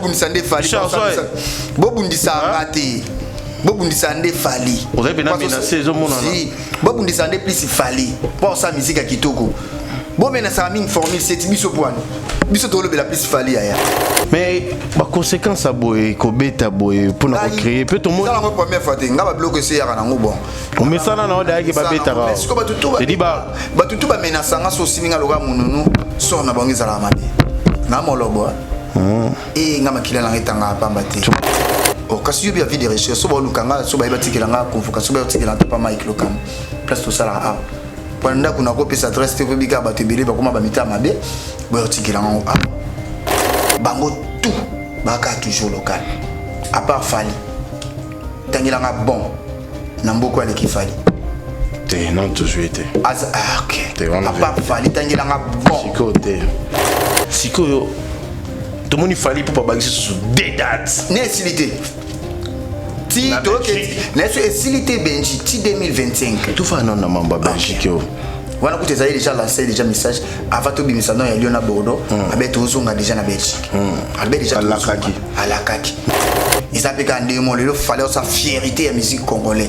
bobundisa nde fali bobundisa ngate bobundisa nde fali vous avez bien menacé zo mona si bobundisa nde plus fali pour sa musique kitoko bo menasa mingi formule c'est biso poane biso to lobela plus fali aya mais ba conséquence à boy ko beta boy pour na créer peut tout monde ça la première fois nga ba bloquer c'est yara nango bon mais ça na oda ki ba beta ba est-ce que ba tutu ba menasa nga so sininga loga mununu so na bangi zala mabe na molobo et nga makila na retanga pamba te o kasi yobi a vie de recherche so ba lukanga so ba batikela nga convocation ba batikela pa Mike Lokam place to sala a pendant qu'on a copié sa adresse TV ba tebele ba koma ba mita mabe ba batikela nga bango tout baka toujours local à part Fali tangila nga bon na mboko ale ki Fali te non toujours été ok à part Fali tangila nga bon siko tout le monde fallait pour pas baguer sur des dates nécessité ti donc nécessité benji ti 2025 tout va non na mamba Belgique voilà que tu as déjà lancé déjà message avant tout bimisa non ya Liona Bordeaux abet ozonga déjà na Belgique albert déjà à la kaki ils appellent quand ndemo le fallait sa fierté ya musique congolais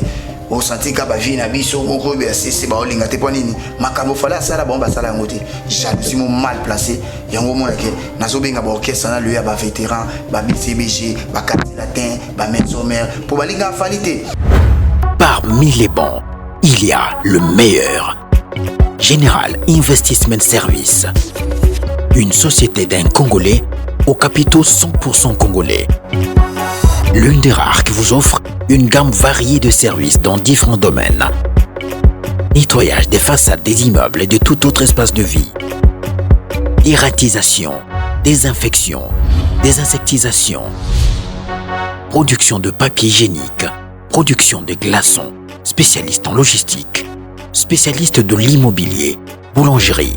au senti ka ba vie na biso moko be c'est ba olinga te ponini makambo fallait ça la bomba ça la ngote jalousie mal placé yango mona ke nazo benga ba orchestre na lui ya ba vétéran ba BCBG ba quartier latin ba Metzomer pour balinga falité. Parmi les bons, il y a le meilleur. Général Investment Service, une société d'un Congolais aux capitaux 100% congolais. L'une des rares qui vous offre une gamme variée de services dans différents domaines. Nettoyage des façades des immeubles et de tout autre espace de vie. Dératisation, désinfection, désinsectisation. Production de papier hygiénique, production de glaçons, spécialiste en logistique, spécialiste de l'immobilier, boulangerie,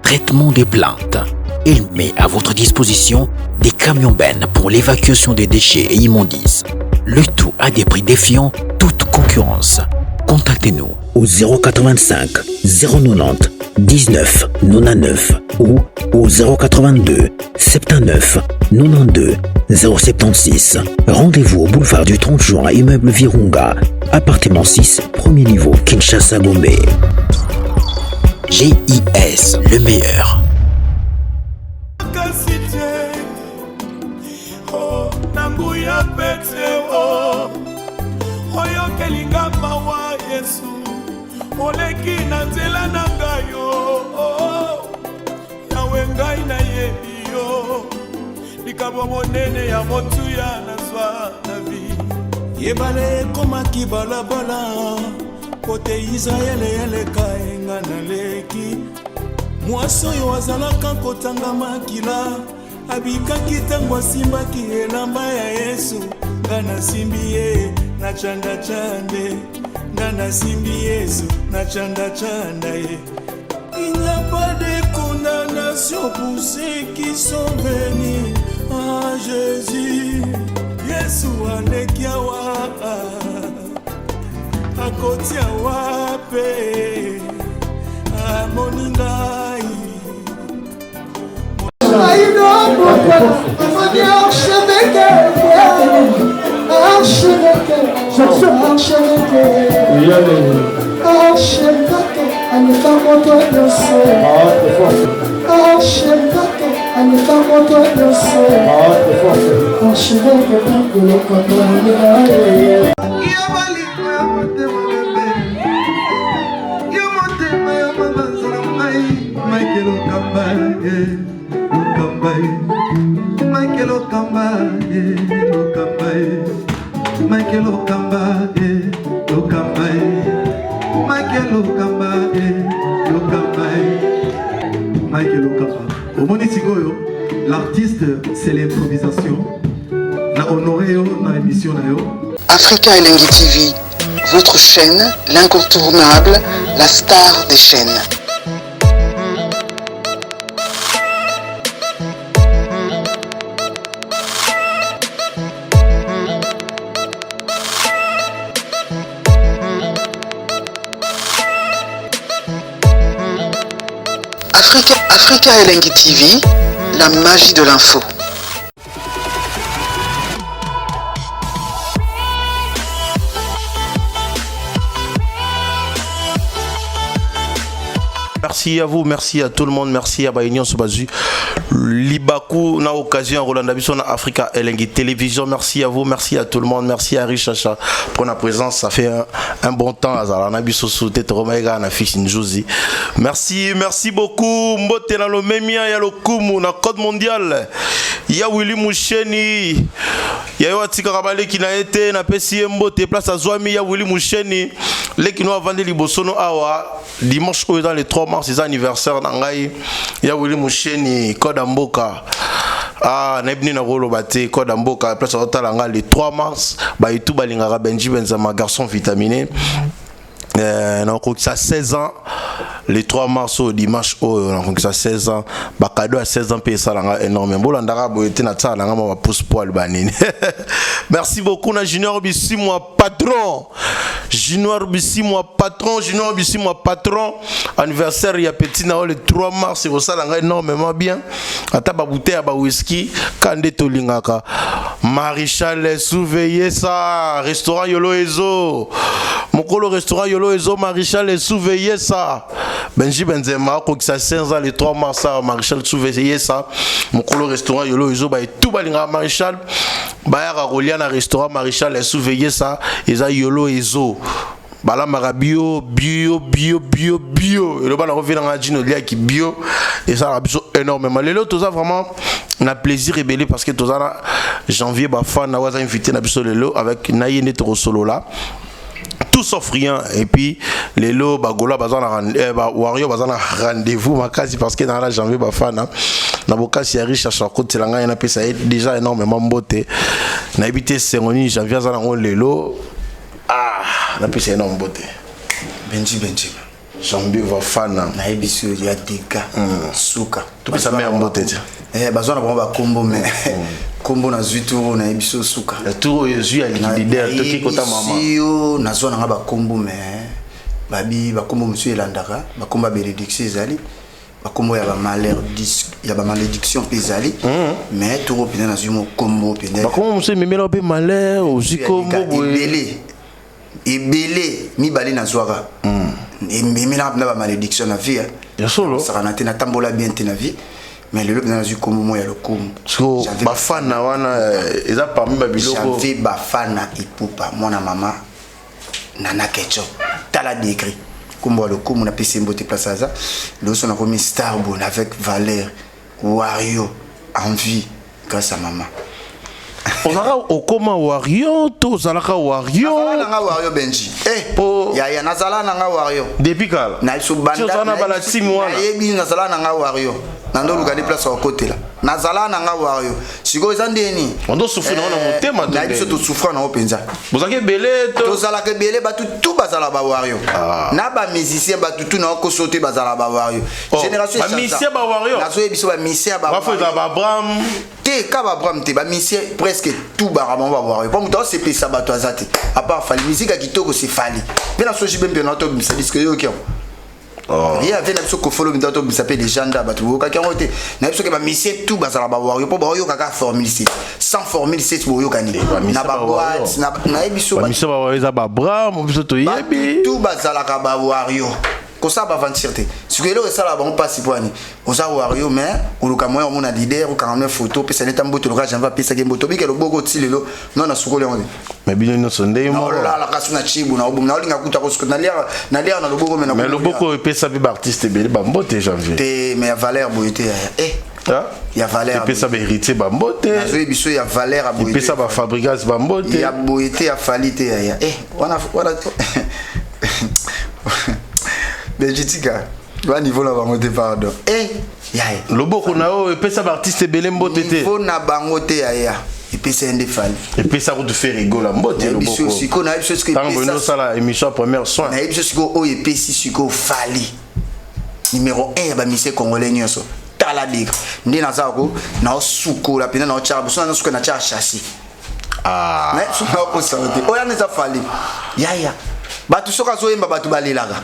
traitement des plaintes. Il met à votre disposition des camions-bennes pour l'évacuation des déchets et immondices. Le tout à des prix défiant toute concurrence. Contactez-nous au 085 090 19 99 ou au 082 79 92 076. Rendez-vous au boulevard du 30 juin, immeuble Virunga, appartement 6, premier niveau, Kinshasa, Gombe. GIS, le meilleur. Oleki na nzela na ngayo yawe ngai na yebi yo likabo monene ya motuya na zwa na vi yebale ekomaki balabala kote Israele eleka enga na leki mwasi oyo azalaka kotanga makila abikaki ntango asimbaki elamba ya Yesu nga nasimbi ye na chanda-chande Nana simbi Yesu na chanda ye. Il n'y a pas de condamnation pour ceux qui sont bénis en Jésus. Yesu anekiawa akotia wape amoningai. L'artiste, c'est l'improvisation. Na honoré dans l'émission. Africa Elengi TV, votre chaîne, l'incontournable, la star des chaînes. Africa Elengi TV, la magie de l'info. merci à vous, merci à tout le monde, merci à Baïnion Sobazu. Libaku, na occasion, Roland Bisso na Africa Elengi Télévision, merci à vous, merci à tout le monde, merci à Richacha pour la présence, ça fait un bon temps, Azala, na Bisso Souté, Romega, na Fish Njozi. Merci beaucoup, Mbote na Lomemia, ya Lokumu, na Code Mondial, ya Willy Moucheni, ya Yoatika Rabale qui n'a été, na PCM Mbote, place à Zouami, ya Willy Moucheni, les qui nous a vendu Libosono Awa, dimanche dans les 3 mars, c'est anniversaire d'Angaï, ya Willy Moucheni, Code Amboka. Ah, Nebni na Rolo Bate, Code Amboka, place à Otalanga, le 3 mars, bah, et tout Balingara Benji Benzama, garçon vitaminé. Donc ça 16 ans les 3 mars au dimanche donc ça 16 ans ba cadeau à 16 ans paye ça là énormément bolandara boyete na ça là ma pousse poil banine. Merci beaucoup na Junior Bissi moi patron Junior Bissi moi patron anniversaire ya petit na le 3 mars c'est ça là énormément bien ata ba bouteille ba whisky kande to lingaka Maréchal surveiller ça restaurant Yolo Ezo Mokolo restaurant Yolo Ezo Maréchal surveiller ça Benji Benzema ko ça 15 ans le 3 mars Maréchal surveiller ça Mokolo restaurant Yolo Ezo ba tout balinga Maréchal ba ya rolia na restaurant Maréchal surveiller ça eza Yolo Ezo bala marabio bio et le bala revient dans dino lia qui bio et ça rabio énormément les autres ça vraiment on a plaisir et belé parce que tous ça janvier ba fan na was invité na biso lelo avec Nayene Toro solo là tout sauf rien et puis les lots bagola bazana wario bazana rendez-vous makasi parce que dans la janvier ba fan na bokasi ya riche à côté là ngana pesa déjà énormément mbote na habité cérémonie janvier za na lelo na pesa énorme beauté Benji janvier va fan na ebiso ya deka suka tout ça met en beauté bazona ba kombo mais kombo na zuituro na ebiso suka tout yesu ya leader to ki kota mama yo na zona nga ba kombo mais babi ba kombo monsieur elandaka ba komba bénédiction ezali ba kombo ya ba malheur ya ba malédiction ezali mais tout pena na zumo kombo pena ba kombo monsieur memela be malheur aussi kombo ebele mibale na zwaka memela na ba malédiction na vie ya solo ça na tena tambola bien tena vie mais le na zu kombo mo ya lokumu so ba fana wana eza parmi ba biloko j'avais ba fana ipupa mona mama nana ketchup tala décrit kombo lokumu na pesi mbote place ça le son a remis Starboy avec Valère Wario envie grâce à maman. On a au comment Wario, tout ça là Wario. Nazala Wario Benji. Ya nazala nanga Wario. Depuis quand? Na iso banda. Tu as na bala 6 mois. Na yebi nazala nanga Wario. Nando lugani place au côté là. Nazala nanga Wario. Siko ezandeni. On doit souffrir na motema to. Na iso to souffrir na openza. Bozake belé to. To zala ke belé ba tout bazala ba Wario. Na ba musicien ba tout na ko sauter bazala ba Wario. Génération ba musicien ba Wario. Na so yebiso ba musicien ba. Ba faut da ba Bram. Te kaba Bram te ba musicien presque tout barama ba Wario. Pas muto c'est pesa ba to azate. À part fali musique kitoko c'est fali. Mais na so jibe mpe na to ça disque yo ki. Rien avec la ko follow mindato bi s'appelle les gendarmes ba tout ka kangote. Na biso ke ba musicien tout bazala ba Wario po ba yo kaka formule 7. Sans formule 7 bo yo kani. Na ba boîte na biso ba miso ba Wario za ba Bram biso to yebi. Tout bazala ka ba Wario. Ko ça ba ventirté. Ce que là ça là bon pas si poani. On ça Wario mais ou le camoin on a leader ou 49 photos puis ça n'est pas mboto le j'en va pesa game moto bi ke le bogo tilelo non na sukole on. Mais bino no sonde mo. Là la kasuna chibu na obum na olinga kuta ko na lire na le bogo mais na. Mais le bogo pesa bi artiste belé ba mbote janvier. Te mais Valère boyete il y a Valère. Pesa ba héritier ba mbote. Na zo biso ya Valère a boyete. Pesa ba fabricas ba mbote. Il y a boyete a falite ya. Wana Benjitika, wa niveau na bango te pardon. Yae. Loboko na o pesa ba artiste belé mbote te. Niveau na bango te ya. Et puis c'est indéfali. Et puis ça vous te fait rigoler mbote le boko. Siko na biso siko. Tant que ça la émission première soin. Na biso siko o et puis siko fali. Numéro 1 ya ba mise congolais nyonso. Tala dik. Ndi na zako na suko la pena na chara biso na suko na chara chassis. Mais suko ko sauter. O ya neza fali. Ya. Batu soka zo yemba batu balelaka.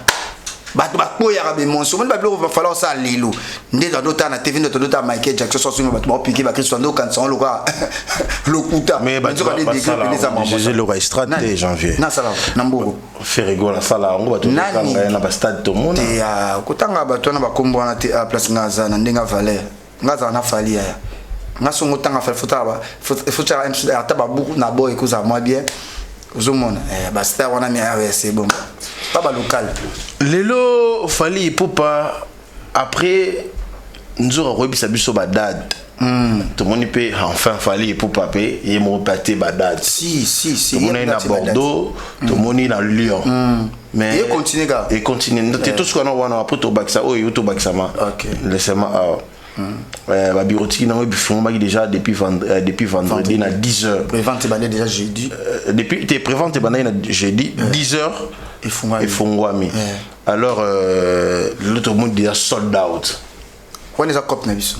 bato bakoyaka bemonso moni babiloko va falloir ça lelo nde tandota na TV tandota Michael Jackson so singo bato bapiquer ba Christ ando kansa on loka lokuta mais bato Jésus le estrade janvier na sala na mboko Ferrego la sala ngo bato kanga na ba stade to mona ya kutanga bato na bakombo na te place ngaza na ndenga Valère ngaza na fali ya ngaso ngotanga futa ata ba buku na boy kuza moi bien uzomona ba star wana mi c'est bon pas ba local lelo fali ipupa après nzora rebisa biso ba date tout le monde peut enfin fali ipupa pe et mo paté ba date si tout le monde est à Bordeaux tout le monde est à Lyon mais et continue tout ce qu'on a wana après to baksa o yo to baksa ma OK laissez-moi ba biroti na bifon ba déjà depuis vendredi na 10h prévente ba déjà jeudi depuis tes prévente ba na jeudi 10h et fongwami alors l'autre monde déjà sold out on est à cop na biso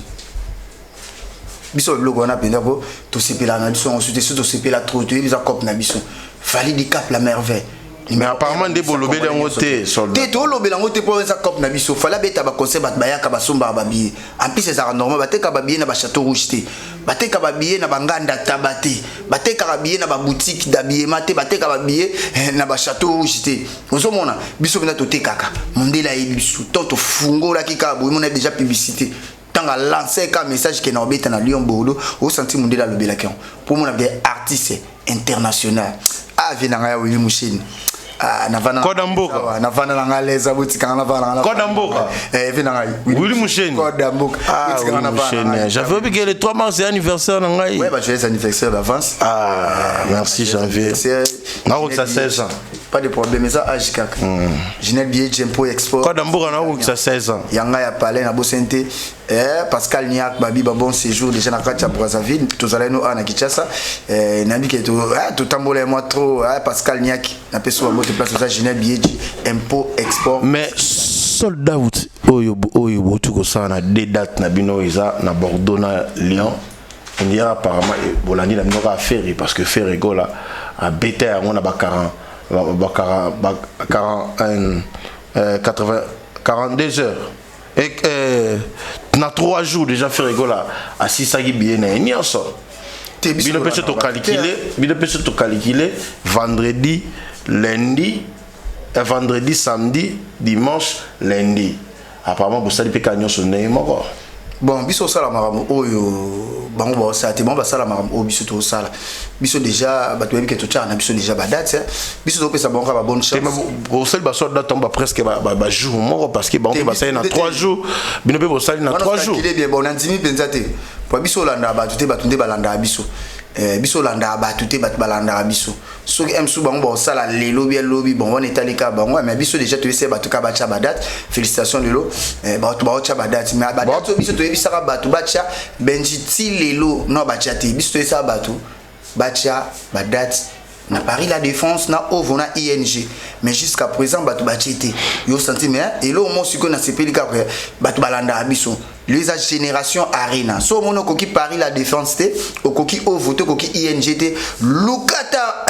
le on a penda ko to sepela na biso ensuite to sepela trop to biso cop na biso fallait di cap la merveille mais apparemment des bolobé dans côté soldat te to lobé dans côté pour ça cop na biso fallait beta ba conseil bat bayaka ba somba ba billet en plus c'est normal bateka ba billet na ba château rouge te bateka ba billet na ba nganda tabate bateka ba billet na ba boutique d'habillement te bateka ba billet na ba château rouge te ozo mona biso bina to te kaka mondela e biso to fungola kika bo mon a déjà publicité tant à lancer un message qui est norbé dans Lyon Bordeaux au senti mondela le belakion pour mon artiste international ah venanga Willy Mouchine Navana Kodamboka Navana Langaleza Boutika Navana Kodamboka Venanga Willy Mouchine Kodamboka j'avais oublié que le 3 mars c'est anniversaire Nangai ouais bah joyeux anniversaire d'avance merci janvier Naro ça 16 ans pas de problème mais ça âge kaka Ginette Billet Jempo Export Kodamboka Naro ça 16 ans Yanga ya palais na Bosente Pascal Niak Babi bon séjour déjà na Katia Brazzaville tous allez nous na Kinshasa nabi que tout tambolé moi trop Pascal Niak na peso de place ça Ginette Billet Impôt Export mais sold out oyo botu ko ça na des dates na bino isa na Bordeaux na Lyon on dira apparemment bolandi na bino ka Ferry parce que Ferry go là a bêté on a ba 42 heures et na 3 jours déjà Ferry go là à 6 bien na nyonso bino peut se calculer vendredi lundi vendredi samedi dimanche lundi apparemment vous savez que nous sommes moko bon biso sala marambo oyo bango ba sa te bon ba sala marambo biso to sala biso déjà ba to que to tcha na biso déjà ba date biso to pesa bango ba bonne chance au sel ba sort date tomba presque ba jour moko parce que bango ba sa na 3 jours bino pe bo sali na 3 jours il est bien bon ndimi penza te po biso landa ba tuté ba tunde ba landa biso biso landa ba tuté ba balanda biso so que msu bango ba sala lelo bien lobby bon on est allé ka bango mais biso déjà to essayer ba to ka ba tcha ba date félicitations lelo ba to ba tcha ba date mais ba date biso to ebisaka ba to ba tcha benjiti lelo no ba tcha te biso to esa ba to ba tcha ba date na Paris la Défense na Ovona ING mais jusqu'à présent ba to ba tchete yo senti mais et là au moins siko na sepeli ka ba to balanda biso les génération arena so mono koki Paris la Défense te o koki Ovo koki ING te lukata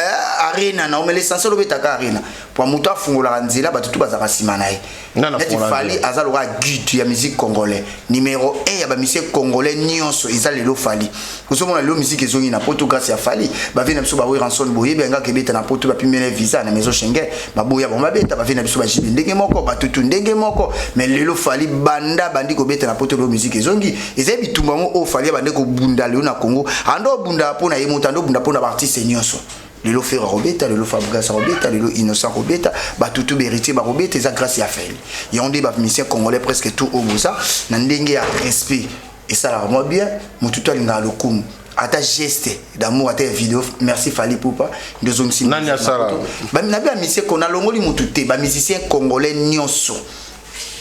arena na o l'essentiel obetaka arena pour muto afungola nzela ba tout bazaka simanaye neti fali azaloka guide ya musique congolais numéro 1 ya ba musique congolais nyonso ezalelo fali kozomona le musique ezongi na poto grâce ya fali ba vena biso ba we ranson boye benga kebeta na poto ba pimele visa na maison Schengen ba boya bon ba beta ba vena biso ba jibe ndenge moko ba tutu ndenge moko mais lelo fali banda bandi ko beta na poto lo musique ezongi ezebi tumbango o fali bande ko bunda leo na Congo ando bunda pona yemuta ndo bunda pona ba artiste nyonso lelo Ferra Robeta lelo Fabregas Robeta lelo Innocent Robeta ba tutu berité ba Robeta eza grâce ya fali yonde ba musicien congolais presque tout au bosa na ndenge ya respect et ça la moi bien mututu alinga lokumu ata geste d'amour ata vidéo merci Fali Poupa deux hommes nani asala ba minabi musicien qu'on a longoli mututé ba musicien congolais nyonso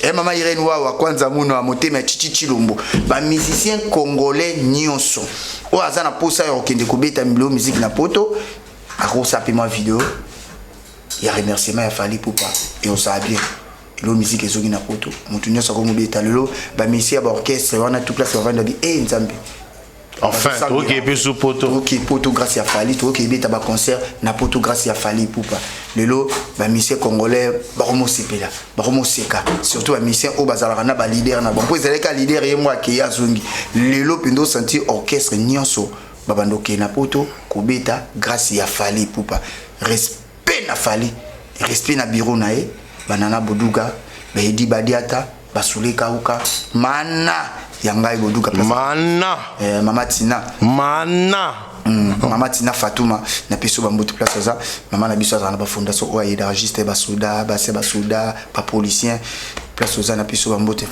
et maman Irene Wawa kwanza muno a motema chichi chilombo ba musicien congolais nyonso o azana posa ya okende kobeta mbilo musique na poto akosa pima vidéo ya remerciement ya Fali Poupa et on sait bien lo musique ezogi na poto mutu nyonso ko mobeta lelo ba musicien ba orchestre wana tout place va vanda bi nzambe Enfin, ok, puis sous poto. Ok, poto grâce à Fali, ok, il y a un concert, na poto grâce à Fali Poupa. Le lot, bah musicien congolais, baromo sepela, baromo seka. Surtout bah musicien au bazarana bah leader na bon. Pour les leader et moi qui a zungi. Le lot pendo senti orchestre nyonso, babando ke na poto, kobeta grâce à Fali Poupa. Respect na Fali, respect na bureau na e, banana boduga, bah edi badiata, basule kauka, mana. Yangai boduka mana mama Tina mama Tina Fatouma na peso bambote place ça maman na biso za na ba fondation o aida registre ba soda ba policier place za na peso bambote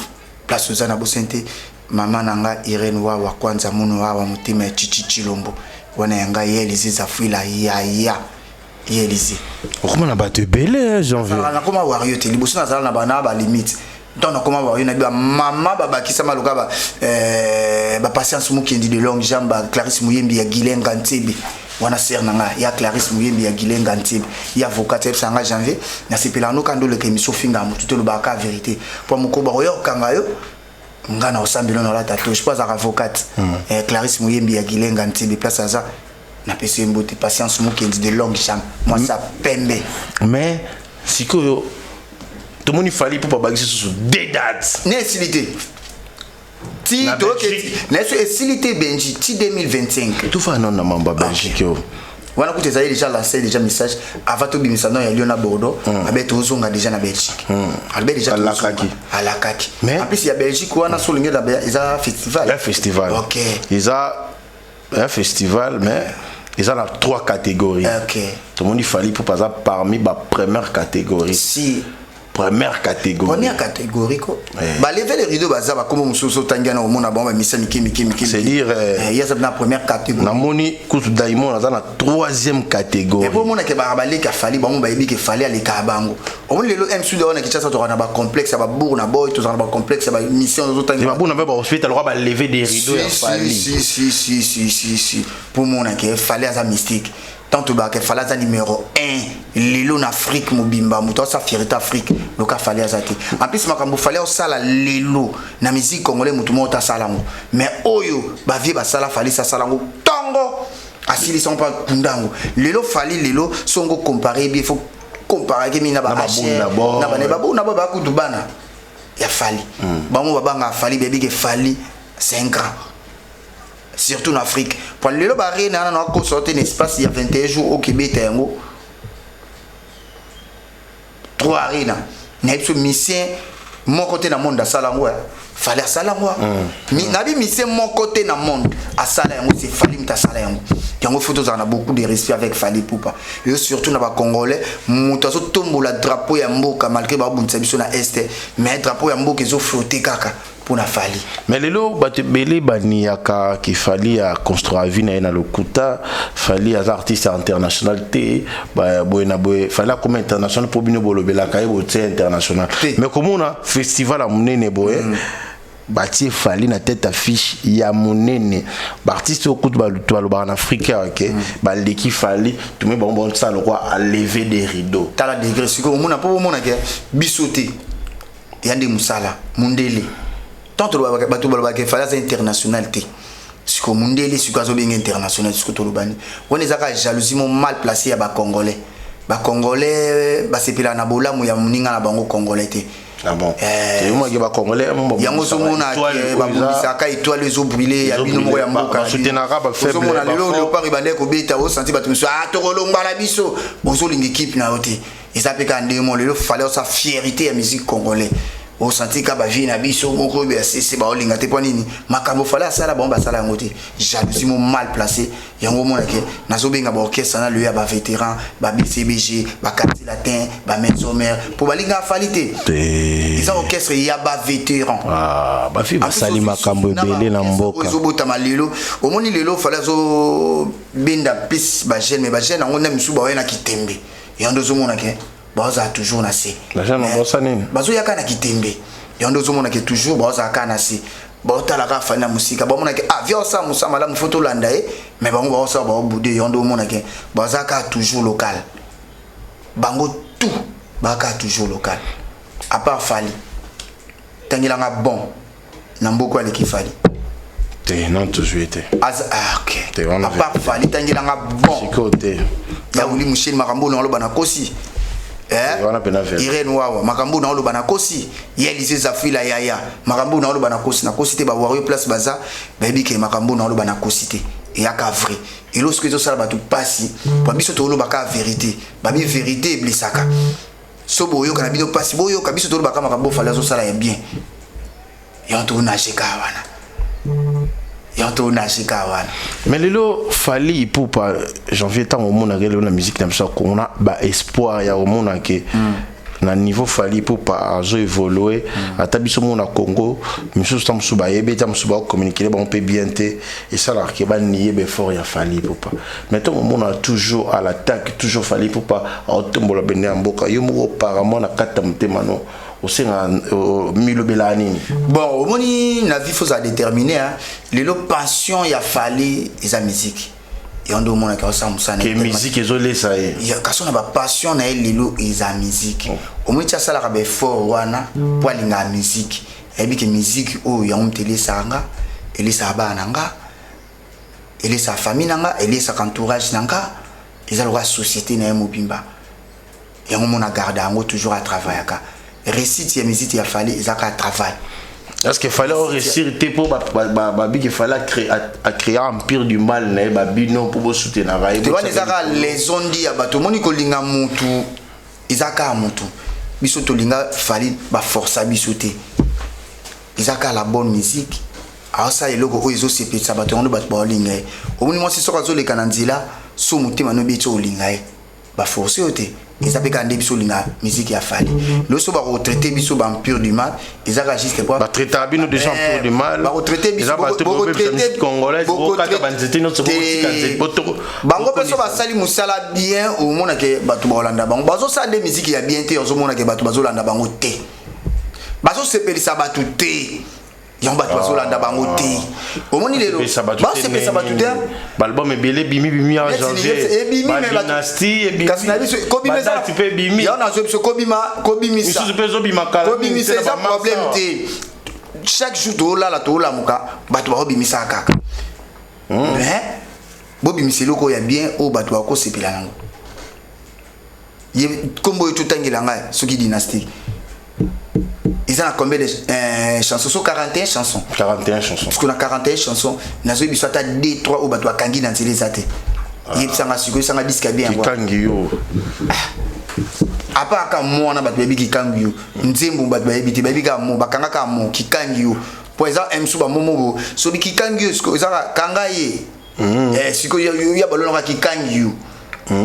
place za na bosente mama nanga Irene wa kwanza muno wa mutima chichi lombo wana yanga yelize za fuila ya yelize okoma na bato belé janvier na koma wario te liboso na zala na bana ba limite. Donc comment voir une maman baba qui sama loka ba patience mukindi de longue jambe Clarisse Muyembi ya Gilenga Ntebe wana ser nanga ya Clarisse Muyembi ya Gilenga Ntebe ya avocat sanga janvier na sepela no kando le kemission finga mututo lo baka vérité pour mukoba oyo kanga yo ngana osambelo na la tato je pas avocat Clarisse Muyembi ya Gilenga Ntebe place ça na pesi mbote patience mukindi de longue jambe moi ça pembe mais siko tout le monde fallait pour pas sur des dates. Nécessité. Ti donc nécessité Benji ti 2025. Tout va non na mamba Belgique. Wana kuti za déjà lancé déjà message avant to bimisa non ya Liona Bordeaux abet ozonga déjà na Belgique. Albert déjà à la kaki. Mais en plus il y a Belgique wana souligné là ils a festival. Un festival. OK. Ils a un festival mais ils ont 3 catégories. OK. Tout le monde fallait pour pas parmi la première catégorie. Si première catégorie. Première catégorie quoi. Bah lever les rideaux bazaba comme musoso tangana au monde ba misa miki. C'est dire il y a la première catégorie. Na moni kutu daimon dans la 3e catégorie. Et pour mon que ba balé ka fali ba mon ba yebi ke fali ale ka bango. On le lo MC on a ki tsa to na ba complexe ba bourg na boy to na ba complexe ba mission zo tangana. Ba bourg na ba hospital roi ba lever des rideaux ya fali. Si. Pour mon que fali à mystique. Tant que fallait un numéro 1 lelo en Afrique mobimba muto sa fierté Afrique le cas fallait azati en plus makambo fallait au sala lelo na musique congolais muto mota salango mais oyo ba vie ba sala fallait sa salango tongo asili sont pas kundango lelo fallait lelo songo comparer bien faut comparer que mina ba na ba ne ba ku dubana ya fallait ba mo ba nga fallait bébé que fallait 5 ans. Surtout en Afrique. Pour le barré, on a sorti un espace il y a 21 jours au Québec. 3 arénas. Nous avons mission mon côté dans le monde à Salango. Fallait à Salango. Nous avons mission mon côté dans le monde à Salango. C'est Fali Mta Salango. Il y a photos, on a beaucoup de respect avec Fali Poupa. Et surtout dans les Congolais, nous avons tombé le drapeau Yamboka malgré que nous avons na Est. Mais le drapeau Yamboka ils ont flotté kaka. Pour la Fali. Mais les lots belé baniaka qui fallait à construire vie na lokuta fallait à artistes international té fallait comme international pour bino bolobela ka international mais comme on a festival à munene boye bâti fallait na tête affiche ya munene artiste au coup de en Afrique OK ba l'équipe fallait tout mais bon ça le roi à lever des rideaux ta la degré c'est comme on a pour mona ke bisoté yande musala mundele tant que le fallait international té ce que mundele ce que bien international ce que to lobani on les a jalousie mal placé à ba congolais c'est pila na bola mu ya muninga na bango congolais té ah bon et moi qui ba congolais yango so mona ba bundisa ka étoile les eaux brûlées ya bino mo ya mboka soutenaka ba faible so mona lelo le pari bande ko beta o senti batu so to kolomba la biso bozo lingi équipe na oté ils appellent quand ndemo lelo fallait sa fierté à musique congolais au senti ka ba vie na biso moko be c'est ba olinga te ponini makambo fallait ça la bomba ça la ngoté jalousie mal placé yango mona ke nazo benga ba orchestre na le ya ba vétéran ba BCBG ba quartier latin ba Metzomer pour balinga falité ils ont orchestre ya ba vétéran ba fi ba sali makambo belé na mboka zo botama lelo au moni lelo fallait zo benda plus ba jeune mais ba jeune on na misu ba na kitembe yando zo mona ke baza toujours na se la jeune on bossa nini bazo yaka na kitembe yando zo mona ke toujours baza ka na se botala ka fana musika ba mona ke avion sa musa mala mu photo landa mais bango ba sa ba bude yando mona ke baza ka toujours local bango tout ba ka toujours local à part Fali tangila nga bon na mboko ale ki Fali Non, toujours été. Ah, ok. À part Fali, tu as bon. Côté. Il y a Ouli Mouchel Marambo dans le Banakosi. Irène Wawa, Marambo dans le Banakosi. Il y a Elisée Zafila Yaya. Marambo dans le Banakosi. Nakosi, tu vas voir place Baza. Baby, que Marambo dans le Banakosi. Et à Kavri. Et lorsque tu as tout passé, Babi Soto le Baka vérité. Babi vérité, Blissaka. Soboyo, Kanabino passe. Boyo, Kabiso Tolo Baka Marambo, Falazo Sala est bien. Et on tourne à Chekawana. Mais lelo fali pour pas janvier temps au monde avec la musique comme ça qu'on a ba espoir ya au monde que na niveau fali pour pas évoluer à tabiso monde à Congo monsieur tam suba yebe tam suba communiquer on peut bien te et ça là qui va nier be fort ya fali pour pas maintenant au monde a toujours à l'attaque toujours fali pour pas autombola bene mboka yo mo apparemment na katamte mano au sein milo belani bon au moni na vie faut ça déterminer hein les passion il a fallu la musique et on doit montrer ça que musique isolée ça est il y a quand on a passion na lelo la musique au moins ça la rabe fort wana pour la musique et bien que musique oh ya on télé sanga et sa bananga et sa famille nanga et sa entourage nanga ils ont la société na mobimba et on a gardé toujours à travailler ka récit ya musique il a fallu ils a travail. Est-ce qu'il fallait réussir pour babi qu'il fallait créer un empire du mal né babi non pour soutenir tu vois les ondes ya bato moni ko linga mutu izaka mutu biso to linga fallait ba forcer biso te izaka la bonne musique alors ça et logo oizo sepe ça bato on bato ba linga au moni moi si soka zo le kananzila so mutima no bicho linga ba forcer ote ils avaient gardé biso linga musique ya fali le so ba retraiter biso ba empire du mal ils a juste quoi ba traiter bino des gens empire du mal ba retraiter biso ba retraiter congolais ko kata banzete no soko tikazete bango peso ba sali musala bien au mona ke batu ba Holanda bango bazo sa de musique ya bien te ozo mona ke batu bazo landa bango te bazo sepelisa batu te yamba bazo landa bango te au moni lelo ba sepelisa batu te l'album est belé bimi en janvier dynastie et bimi kasinabiso kobima ça tu peux bimi ya na zo biso kobimi ça tu peux zo bima kala kobimi c'est ça problème te chaque jour to la to la muka batu ba bimi ça kaka mais bobimi c'est loko ya bien o batu ba ko sepela nango ye kombo to tangela ngai soki dynastie ils ont combien de chansons sur 41 chansons 41 chansons parce qu'on a 41 chansons nazo biso ta 2 3 au bato kangi na télé zate yeb sanga siko sanga disque bien quoi kangi yo apa ka mo na bato bebi kangi yo nzembo bato bebi te bebi ka mo bakanga ka mo ki kangi yo pour exemple emsu ba momo so bi ki kangi yo siko ezaka kanga ye siko ya balona ka ki kangi yo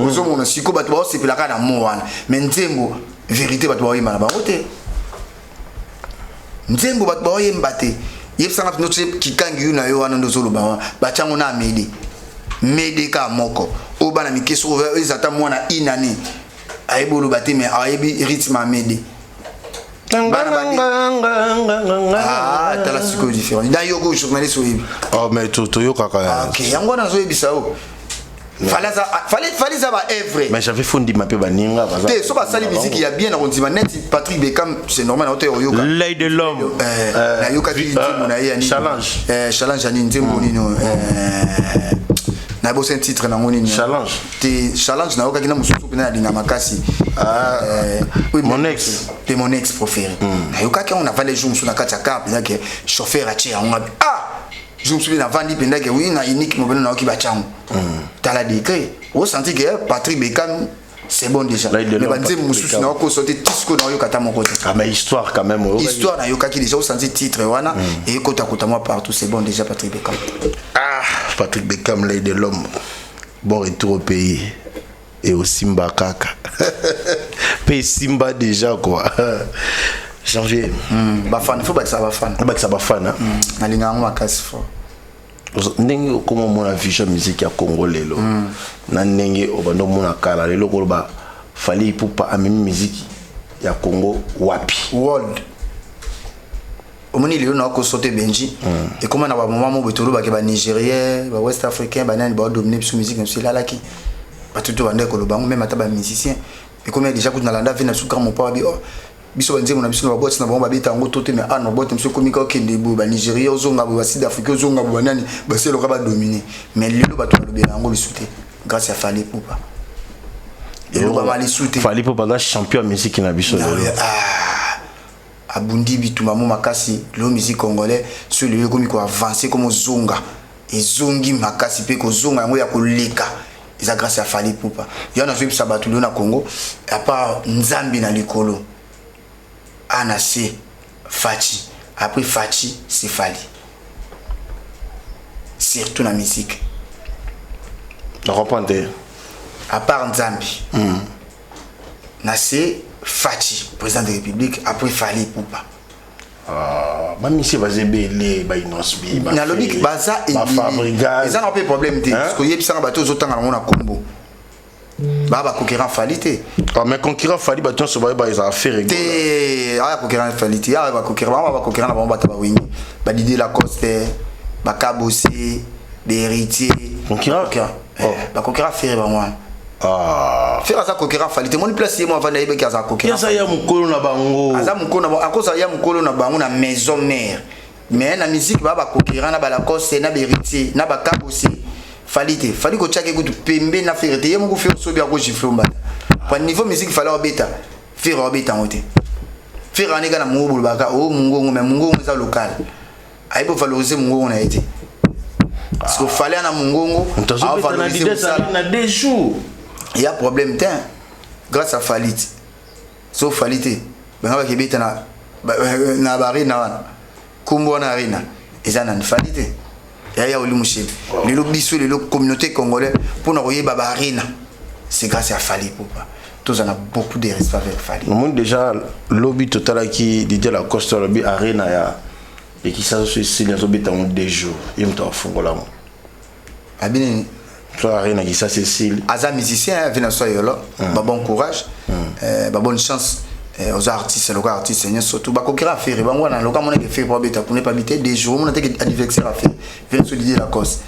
ozo mona siko bato ba sepela ka na mo wana mais nzembo vérité bato ba yima na bango te nzembo bato ba yemba te yebsanga notre kikangi yu na yo wana ndozolo ba bachango na mede ka moko o bana mikeso ezata mwana inani ayebolo bate mais ayebi rythme mede ah tala siko différent da yogo journaliste oyebi oh mais to yo kaka ok yango na zo yebisa o fallait ça va œuvre mais j'avais fondi ma pe baninga te so ba sali musique ya bien na kontima net Patrick Beckham c'est normal na hotel yoka l'œil de l'homme na yoka nzembo na ye challenge challenge ani nzembo nino na bo sen titre na ngoni challenge te challenge na yoka kina mususu pena na dinga makasi oui mon ex te mon ex préféré na yoka ki on a valé jour sur na kati ya car pena ke chauffeur a tia on a je me souviens avant d'y penser que oui na unique mo beno na ki ba changu tala décret on sentit que Patrick Beckham c'est bon déjà mais banze mususu na ko sauter tisco na yo kata mon côté ah mais histoire quand même histoire na yo kaki déjà on sentit titre wana et kota moi partout c'est bon déjà Patrick Beckham ah Patrick Beckham l'œil de l'homme bon retour au pays et au Simba kaka pays Simba déjà quoi janvier bafana faut battre ça bafana na linga ngwa kasi fo ndenge okoma mona vision musique ya Congo lelo na ndenge obando mona kala lelo ko ba fali pupa amemi musique ya Congo wapi world omoni lelo na ko sauter Benji et comment na ba moment mo betolo ba ke ba Nigérien ba West Africain ba nani ba dominer sur musique comme cela là qui ba tout bande ko lo bango même ata ba musicien et comme déjà ko na landa vina sukar mon pa bi biso banze mona biso na boîte na bango babeta ngo tote mais ana boîte monsieur komika okende bo ba Nigeria ozonga bo ba Sud Afrique ozonga bo banani ba selo ka ba dominer mais lelo bato na lobela ngo bisute grâce à Fally Ipupa et le ba mali sute Fally Ipupa na champion musique na biso lelo abundi bituma mo makasi le musique congolais sur le komiko avancer comme zonga et zongi makasi pe ko zonga ngo ya koleka eza grâce à Fally Ipupa yana zo bisa bato na Congo à part nzambi na likolo ana c'est Fachi après Fachi c'est Fally surtout la musique na comprendre à part nzambi na c'est Fachi président de la République après Fally Ipupa Mami c'est basé belé ba inosbi ba na logique baza et ils ont un peu problème parce que yebisa bato zotanga na kombo baba concurrent Fally té mais concurrent Fally bato so ba ils affaire té concurrent Fally té ba concurrent na ba ba wingi ba Didier Lacoste ba Kabosé des héritiers concurrent ba concurrent faire ba moi faire ça concurrent Fally té mon place moi avant d'aller que ça concurrent ça ya mukolo na bango aza mukolo na à cause ya mukolo na bango na maison mère mais na musique ba concurrent na ba Lacoste na héritier na ba Kabosé Fally té Fally ko tchake ko pembe na faire té yemo ko faire so bien ko jiflomba pour niveau musique Fally obeta faire obeta ngote faire aneka na mungu baka o mungu mais mungu za local aibo valoriser mungu na été parce que Fally na mungu a valoriser na des jours il y a problème temps grâce à Fally so Fally té ben ba kebeta na bari na wana kumbo na arena ezana ni Fally té ya oli mushib lelo biso lelo communauté congolaise pour na koyeba ba arena c'est grâce à Fally Ipupa tous on a beaucoup de respect avec Fally le monde déjà lobby total qui Didier Lacoste lobby arena ya et qui ça se signe zo beta en 2 jours il me to fongola mo abine toi arena qui ça c'est style aza musicien vient so yolo ba bon courage ba bonne chance aux artistes les artistes surtout ba concurrent faire ba ngwana loka mona ke faire pour beta pour ne pas biter des jours mona te anniversaire à faire vient se Didier Lacoste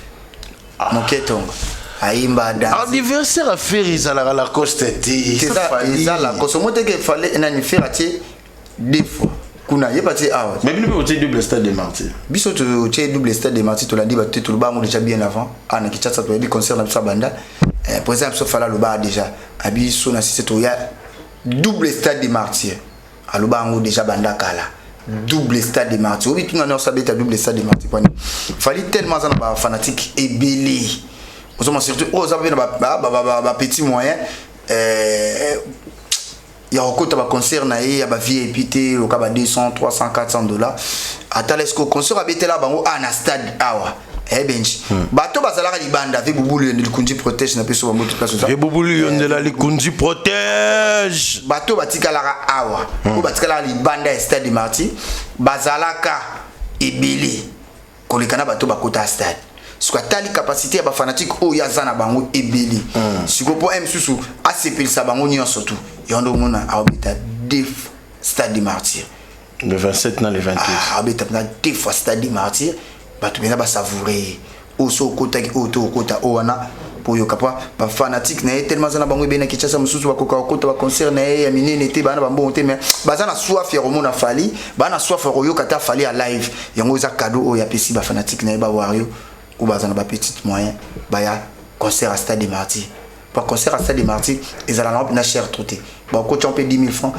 mon ketonga aimba dans anniversaire à faire izala la Lacoste c'est ça la Lacoste mo te ke fallait un anniversaire ati 2 fois kuna yebati awa mais bien peut double stade de martyr biso to tie double stade de martyr to la dit ba te to le ba mo déjà bien avant ana ki tchatsa to bi concert na banda par exemple so fala le ba déjà abiso na c'est to ya double stade de martyr aloba ngo déjà banda kala double stade de martyr obi tunga na sabeta double stade de martyr pani Fally tellement ça na ba fanatique et belé osoma surtout oza bien ba petit moyen il y a encore un concert na ya ba VIP té au kaba 200 300 400 $. Atalesko concert abité là bango na stade awa benji bato bazalaka libanda avec bubulu yonde likunji protège na peso ba moto place ça bubulu yonde la likunji protège bato batikalaka awa ou batikalaka libanda stade de martyr bazalaka ebele kolekana bato bakota stade siko tali capacité ya ba fanatique o ya zana bango ebele siko po msusu asepelisa bango nyonso tout yondo mona abita 2 stade de martyr le 27 na le 28 abita na 2 fois stade de martyr bato bena ba savourer o so kota ki o to kota o wana po yo kapa ba fanatique na tellement zana bango bena kichasa msusu ba kota ba concert na ya minene te bana bambo te mais bazana soif ya romona Fally bana soif yo kata Fally à live yango za cadeau o ya pesi ba fanatique na ba wario ou bazana ba petit moyen ba ya concert à stade de martyr par concert à stade de martyr ils allaient na cher troté ba ko champer 10 000 francs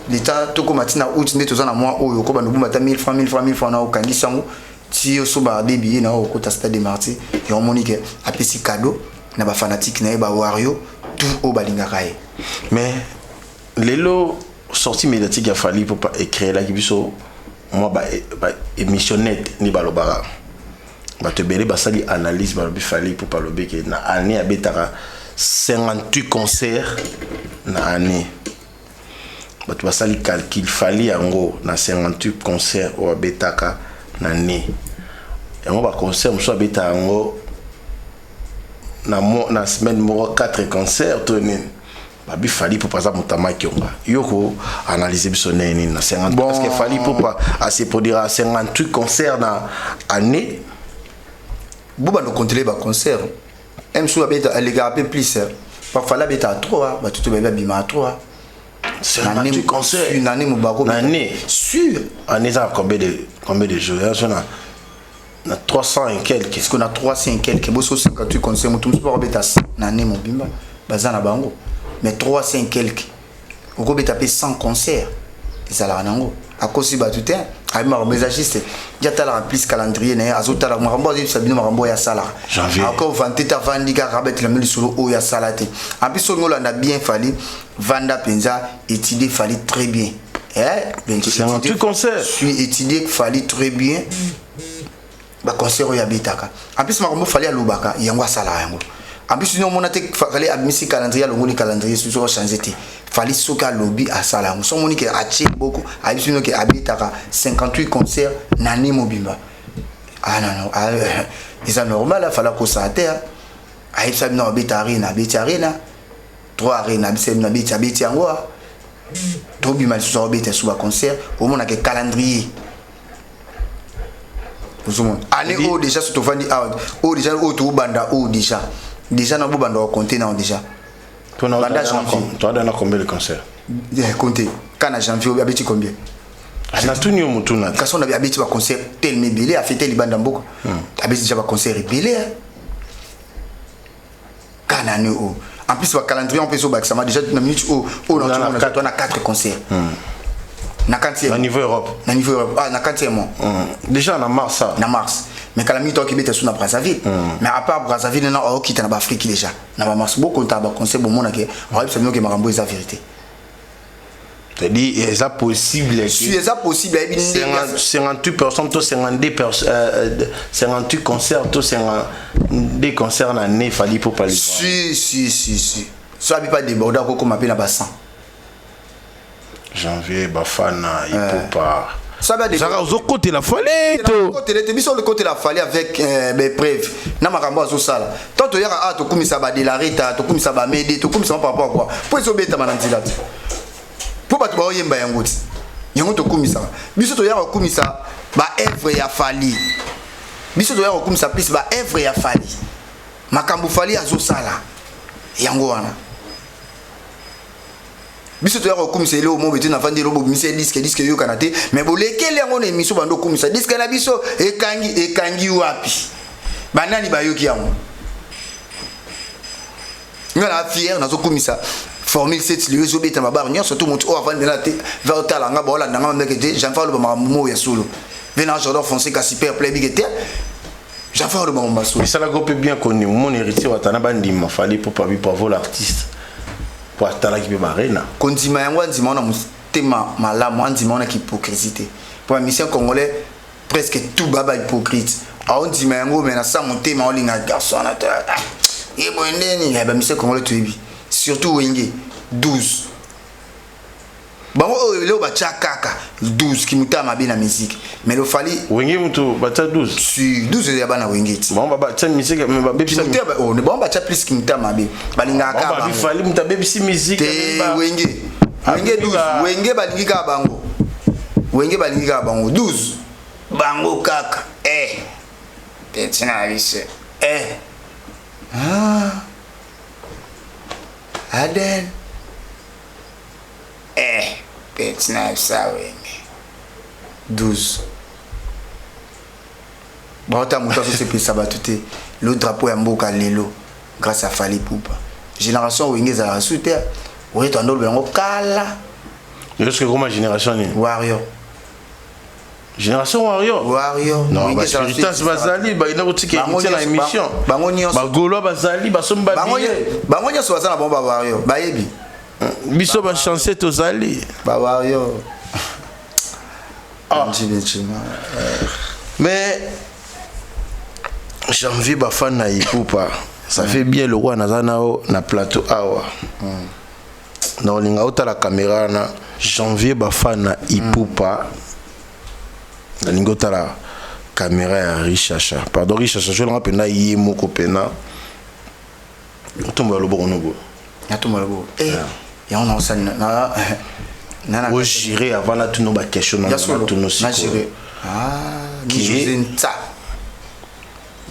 l'état to ko matina out ne to zana moi o yo ko ba no bumata 1000 francs na o kangisango ti so ba debier na o ko ta stade de martyr et on monique a petit cadeau na ba fanatique na ba wario tout au balinga kai mais lelo sortie médiatique ya Fally pour pas écrire la kibiso moi ba émissionnette ni balobara ba te belé ba sali analyse ba bi Fally pour pas lobe que na année abetaka 58 concerts na année ba tu ba sali calcul Fally yango na 58 concerts o abetaka na année et moi ba concert mo so abeta yango na semaine mo 4 concerts toné ba bi Fally pour par exemple Mutama Kionga yoko analyser biso neni na 50 bon. Parce que Fally pour pas à se produire à 58 concerts na année buba no contrôler ba concert msou abeta alega un peu plus pas fallait beta 3 ba tout beba bima 3 58 concerts. Une année, mon baro. Une année. Sûr. Année, ça a combien de jours? On a 300 et quelques. Est-ce qu'on a 300 et quelques? Bon, 58 concerts, mon tout le monde une année, mon bimba. Bazana bango. Mais 300 et quelques. On va taper 100 concerts. Et ça l'a rendu. À cause de tout temps, avec ma messagiste, il y a un plus calendrier, il y a un marambo, il y a un sala. Encore 20 ans avant, il y a un sur le ya salate. En plus, on a bien fallu, Vanda Penza, étudier, fallait très bien. C'est un truc concert. Je suis étudié, fallait très bien. Bah, concert, il y a Bitaka. En plus, marambo, fallait à Lubaka, il y a un sala. En plus, sinon, on a fait admettre calendrier, le calendrier, c'est toujours changé. Fallait soka lobby à Salah. Nous sommes qui a acheté beaucoup. A dit que habitaka 58 concerts nani mobimba. Ah non, c'est normal. Il fallait qu'on s'attende. A dit ça non habita arena, 3 arena, habita angwa. Trop bima sur habita sur concert. Au moins on a que calendrier. Nous sommes année où déjà sur Tofani out. Où déjà où tout banda où déjà. Déjà dans banda au contenant déjà. Tu as combien de concerts? Comptez. Quand on janvier, on a habité combien? On a tout mis au mouton. Quand on a habité un concert tel mébélé, a fait tel bandambo. On a habité déjà un concert rébélé. Quand on a en plus, le calendrier, on peut se battre. Ça m'a déjà une minute où on a 4 concerts. À niveau Europe. À niveau Europe. Ah, na 4e mois. Déjà en mars. En mars. Mais quand la minute qui était sur Brazzaville. Mais à part Brazzaville, on a quitté en Afrique déjà. On a mars beaucoup de concert pour moi. On a dit que Marambo est la vérité. C'est-à-dire, est-ce possible? Si c'est possible, 58 personnes, 58 concerts, 52 concerts en année, il fallait pour parler. Si. Ça n'a pas débordé comme appelle la 100. Janvier, Bafana, il ne peut pas. Ça va déborder. Ça va au côté la fallait. Sur le côté la fallait avec mes preuves. Na makambo azo sala. Tant to yaka to kumisa ba delarita, to kumisa ba mede, to kumisa par rapport à quoi? Pour eso beta mananzila. Pour pas to ba yemba yangoti. Yango to kumisa. Biso to yaka kumisa ba œuvre ya fali. Biso to yaka kumisa plus ba œuvre ya fali. Makambo fali azo sala. Yango wana. Biso to ya komisa ele o mo beti na fandi lobo mise disque yo kanate mais bo lekele yango na émission bando komisa disque na biso ekangi wapi banani bayoki yango ngala fier nazo komisa formule 7 le zo beta mabar nyo surtout moto o avant de la te va otala nga bola nga meke te j'en parle ba mo ya solo vena Jordan Fonseca super play big était j'en parle ba mo solo ça la groupe bien connu mon héritier watana bandi ma fallait pour voir l'artiste. Pour attendre qui peut mariner. Condima yango andima on a mutema malamu andima on a hypocrisie. Pour la mission congolais presque tout baba hypocrite. Andima yango mais na sa mutema on linga garçon na ta. Et bon neni ya ba mission congolais tuibi. Surtout wenge 12. Bango leo ba chakaka 12 qui mutama bien la musique. Mais le fali wenge mutu bata 12. Si 12 ya bana wenge ti. Bon ba cha musique mais ba bebisa on ne bon ba cha plus qui mutama bien. Balinga ka ba fali muta bebisi musique wenge. Wenge 12 wenge balingi ka bango. Wenge balingi ka bango 12. Bango kaka Tetina vise Aden Tetina sa wenge 12. Bata muta so se pesa batute le drapeau ya mboka lelo grâce à Fali Poupa. Génération wenge za rasute oui to ndolo bango kala. Est-ce que comment génération ni Warrior. Génération Warrior. Non, bah Spiritas Bazali, bah il a aussi qui est la émission. Bah Golo Bazali, bah Somba Bango nya so na bomba Warrior. Ba yebi. Biso ba chancer tozali. Ba Warrior. Mais janvier Bafana na Ipupa. Ça fait bien le roi Nazanao na plateau awa. Na olinga ota la caméra na janvier Bafana Ipupa. Na lingota la caméra ya Richacha. Pardon Richacha, je le rappelle na yemo kopena. Otomba lobo onobo. Otomba lobo. Ya on a ça na o gérer avant la tout nos question na tout nos gérer.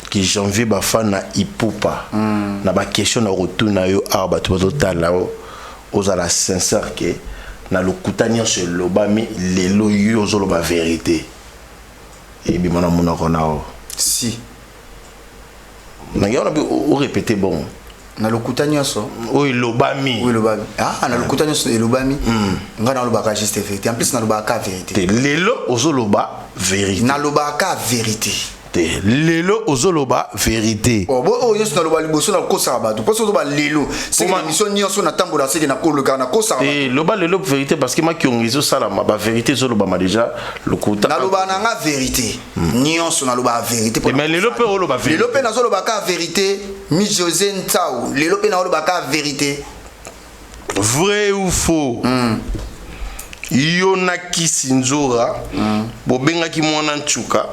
Qui janvier Bafana Ipupa. Na ba question na retour na yo arba to tala o ozala sincère que na lokuta nyonso elobami lelo yo ozoloba vérité ebima na monoko nao si nangi wana o répéter bon na lokuta nyonso oyo elobami na lokuta nyonso elobami nga nalobaka juste vérité en plus nalobaka vérité lelo ozoloba vérité nalobaka vérité lelo ozoloba vérité bo nyonso naloba liboso na kosaka bato mposo ozoba lelo seke na mission nyonso natambola seke nakolokaka na kosaka loba lelo vérité parce que makiongo ezosalama bavérité ezolobama déjà lokuta naloba nanga vérité nyonso naloba vérité mais lelo mpe oloba vérité lelo mpe nazolobaka vérité mi José Ntao lelo mpe naolobaka vérité vrai ou faux yo nakisi nzora bobengaki mwana nchuka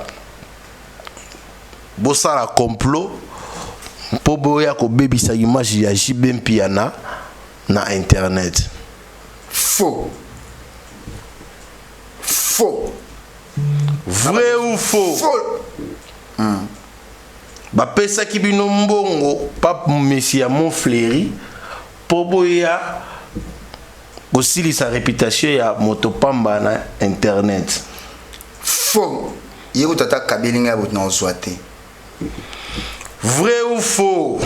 bosala complot mpo boya kobebisa image ya JB Mpiana na internet. Faux. Faux. Vrai ou faux? Faux. Bapesaki bino mbongo pape Messia Montfléry mpo boya kosilisa réputation ya motopamba na internet. Faux. Yeko tata kabelinga ya bout na ozwate. Vrai ou faux?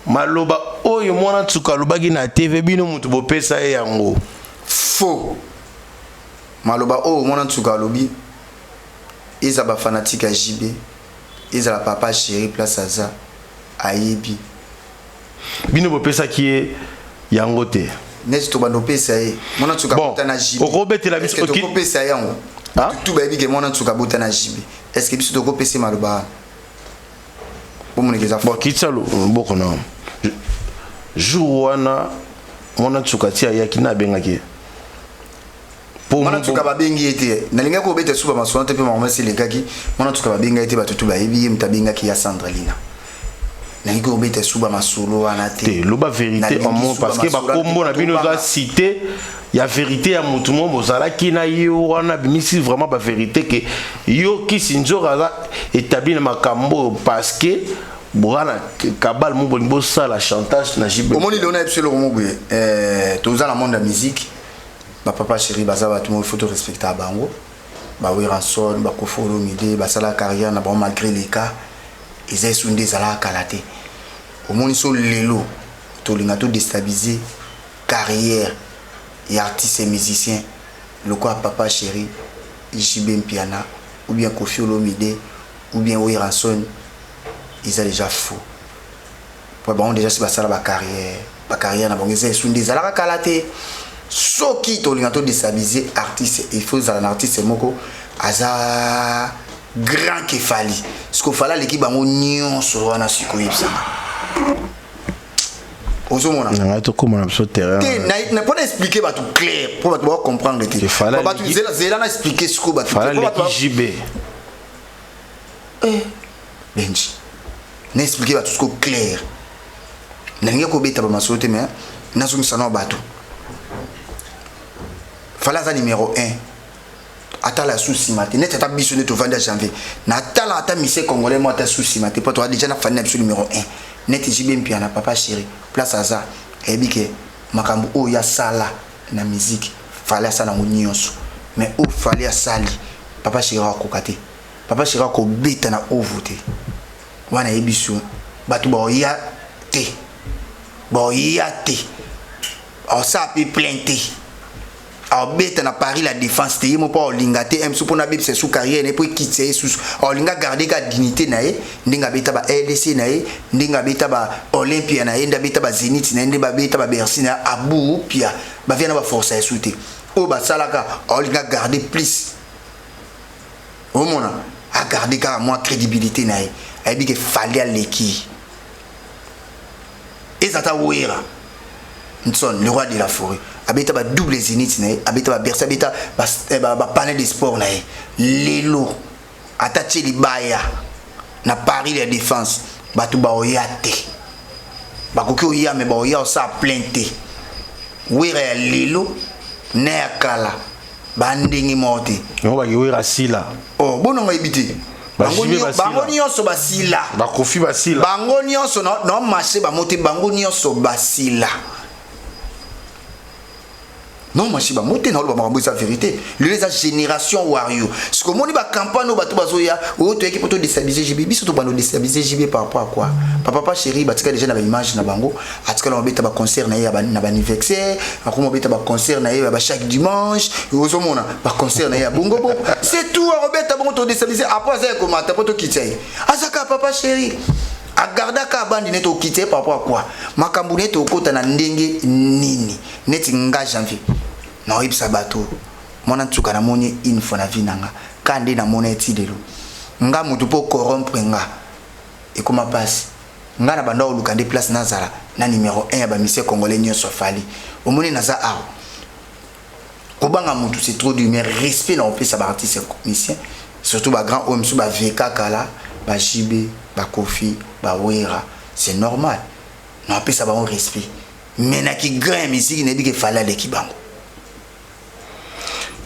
Maloba oyo mwana tsuka lobaki na TV bino mutu bopesa e yango. Faux. Maloba oyo mwana tsuka lobi eza ba fanatique ya JB. Eza la papa chéri place aza ayebi. Bino bopesa ki yango te. Nesi to bando pesa e. Mwana tsuka bota na JB. Okobete la biso ki pesa yango. Tout baby ke mwana tsuka bota na JB. Est-ce que biso to kopesa maloba? Bon kitalo boko na jour wana mwana tsuka tia yaki na bengaki mwana tsuka babengi ete nalinga ko beta suba masona te pe mama selekaki mwana tsuka babenga ete batutu bayebi mtabengaki ya Sandralina nalinga ko beta suba masolo wana te loba vérité en mon parce que ba kombo na bino za cité ya vérité ya mutu mo bozala kina yo wana bimisi vraiment ba vérité que yo kisinjora za établi na makambo parce que Bourana Kabal Moubo ça la chantage na JB. Au moment où on a absolument romoué, tous dans le monde de la musique, ma papa chéri bazaba tout le monde faut respecter à bango, ba oui rançon, ba kofolo mide, ba sala carrière na bon malgré les cas, ils sont des ala kalaté. Au moment où ils sont lelo, tout le tout déstabilisé carrière et artistes et musiciens, le quoi papa chéri, JB Mpiana ou bien kofolo mide ou bien oui rançon. Ils sont déjà faux. Bon, déjà, c'est ça la carrière. La carrière, ils sont des ala kalaté. Ce qui est déstabilisé, artiste, il faut un artiste, aza grand qu'il fallait. Ce qu'il fallait, l'équipe a un sur un assukoïb. Ozomona. N'a pas expliqué tout clair pour comprendre que il fallait expliquer ce que fallait JB. Benji. N'expliquer tout ce qui est clair. N'ayez pas bêta pour ma sauter mais n'a pas ça non bateau. Fallait ça numéro 1. Attends la souci matin. N'est pas bisou de te vendre janvier. N'attends la ta mission congolais moi ta souci matin. Pour toi déjà na fan numéro 1. Net JB Mpiana papa chéri. Place à ça. Et bien que makambo o ya sala na musique. Fallait ça na nyonso. Mais o fallait sali. Papa chéri a kokate. Papa chéri a ko bêta na o voter. Wana ebiso batu ba ya te o sa pe plainte o beta na Paris la défense te yemo pa o lingate em supo na bebse sous carrière ne po kitse sous o linga garder ka dignité na ye ndinga beta ba LDC na ye ndinga beta ba Olympia na ye ndinga beta ba Zénith na ndinga beta ba Bercy na Abu Pia ba vient na ba force à souté o ba salaka o linga garder plus o mona a garder ka moi crédibilité na ye. Il dit qu'il fallait aller qui. Et ça t'a ouïra. Le roi de la forêt. Abeta ba double zénith na, abeta ba bersa, abeta ba panel de sport na. Lelo. Atache libaya. Na Paris la défense. Batu ba oyate. Ba koki oya me ba oya sa plainte. Ouïra lelo. Ne akala. Ba ndingi mote. On va ouïra sila. Oh, bon on va éviter. Bango nyonso basila bakofi basila bango nyonso no marché ba moté bango nyonso basila non mashiba moté na loba makambo esa vérité les génération wario ce que moni ba campagne no bato bazoya o to équipe to déstabiliser JB biso to bando déstabiliser JB par rapport à quoi papa chéri batika déjà na ba image na bango atika na beta ba concert na ya na ba anniversaire akoma beta ba concert na ya ba chaque dimanche ozo mona ba concert na ya bongo bongo c'est tout a beta bon to déstabiliser après ça comment ta poto kitay azaka papa chéri a garda ka bandi neto kitay par rapport à quoi makambu neto kota na ndenge nini neti nga janvier na oyibisa bato mona tsuka na moni une fois na vie nanga kande na mona etidelo nga mutu po corrompre nga et comment passe nga na banda oluka de place nazala na numéro 1 ya ba mission congolais nyonso fali omoni naza a kobanga mutu c'est trop du mais respect na opesa ba artiste musicien surtout ba grand homme sous ba VK kala ba JB ba Kofi ba Wera c'est normal na opesa ba on respect mais na ki grand musique ne bi ke fala le ki bango.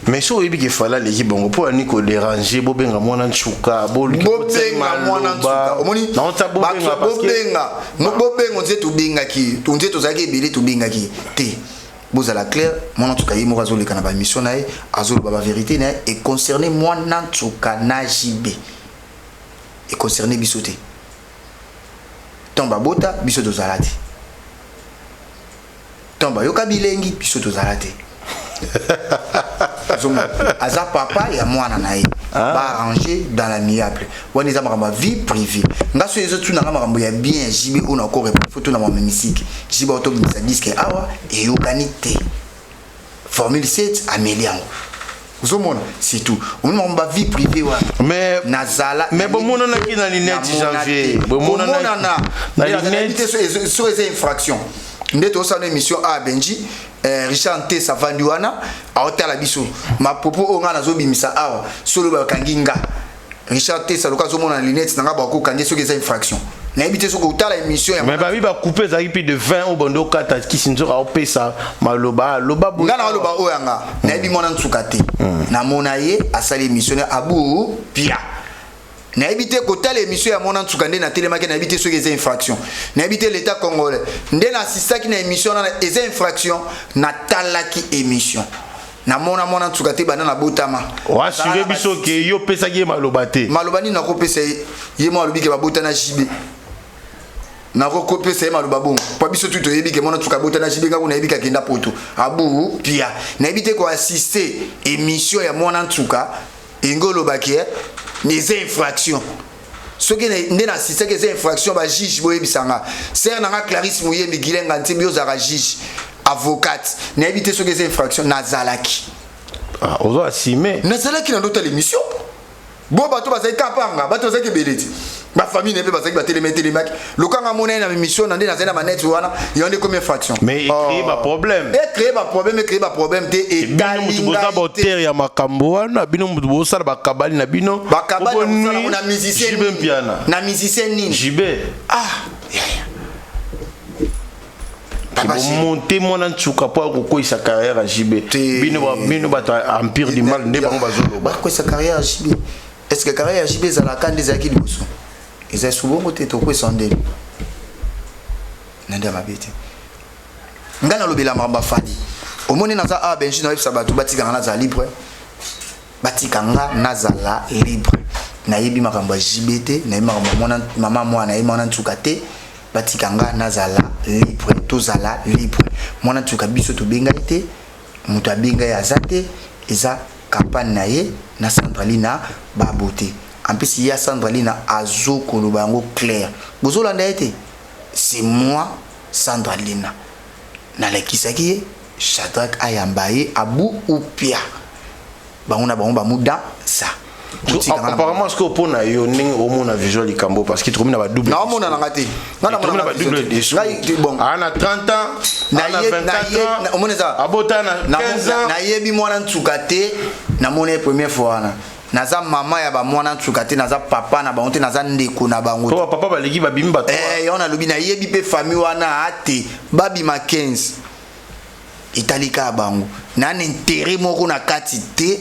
Mais si il fallait les bon pour Nico déranger bobenga mwana nchuka bobenga mwana nchuka omoni non ta bobenga parce que bobenga on dit to benga ki on dit to zaki belé to benga ki te bozala clair mwana nchuka yi mo azoleka na ba mission na ye azolo ba vérité na et concerné mwana nchuka na JB et concerné bisoté tomba bota bisoto zalati tomba yoka bilengi bisoto zalati aza papa ya mwana na ye ba arranger dans l'amiable wani za makamba vie privée ngaso yezo tuna makambo ya bien JB on encore photo na ma musique JB auto bisa disque awa et yokanité formule 7 améliango vous mona c'est tout on m'a vie privée wa mais nazala mais bon mona na ki na lunette janvier bon mona na lunette sur les infractions ndeto sa émission a Benji Richard T Savandiwana a hôtel biso ma popo onga na zo bimisa awa solo ba kanginga Richard T Saloka zo mona lunette nanga ba ko kanje soki za infraction na ebité soko utala émission ya mais ba bi ba couper za plus de 20 au bondo kata kisinzo a opesa maloba loba nga na loba oyanga na ebi mona nsukate na mona ye asali émission abu pia na éviter côté l'émission à mon entoucandé na télémarqué na éviter ceux qui ont infraction na éviter l'état congolais ndé na assista qui na émission na les infractions na talaki émission na mona entoucandé bana na botama wa suivre biso ke yo pesa ki malobate malobani na ko pesa ye mo alobi ke ba botana JB na ko pesa ye maloba bon pa biso tout to yebi ke mona entoucandé botana JB ka na yebi ka kenda poto abu pia na éviter ko assister émission ya mona entoucandé ingolo bakie les infractions ce qui n'est pas si c'est que ces infractions ba juge boye bisanga c'est na Clarisse Muyembi Gilenga ntibio za juge avocate na éviter ce que ces infractions nazalaki ah ozo asime nazalaki na d'autres émission bo bato bazai kapanga bato bazai beleti ba famille ne peut bazai ba télémaki lokanga mona na émission na ndena zena manette wana yonde comme infraction mais créer ba problème créer ba problème te et mutu boza ba terre ya makambo wana bino mutu boza ba kabali na bino ba kabali na musicien na musicien nini JB monter mon nchuka pour ko sa carrière à JB bino ba empire du mal ne ba bazolo ba ko sa carrière à JB est-ce que carrière à JB za la kan des akili boso ils souvent côté to ko sondé nanda mabete ngana lobela mamba fadi omoni naza a Benji na yebisa bato batika na za libre batika nga nazala libre na yebi makambo JBT na yebi makambo mama mwana yebi mwana ntuka te batika nga nazala libre tozala libre mwana ntuka biso to benga ite mutu abenga ya zate eza campagne na ye na Centralina babote en plus il y a Centralina azoko lo bango clair bozolanda ete c'est moi Centralina na lekisaki Shadrach Ayambaye abu upia baona ba muda ça apparemment ce que pour na yo ning au mona visual likambo parce qu'il trouve na ba double na mona ngati na mona ba double bon ana 30 ans na 24 ans omona za abota na 15 ans na yebi mwana ntsukate na mona première fois naza mama ya ba mwana ntsukate naza papa na baonte naza ndeko na bango to papa baleki ba bimba to yona lobi na yebi pe famille wana ate babi ma 15 italika bango na intérêt moko na kati te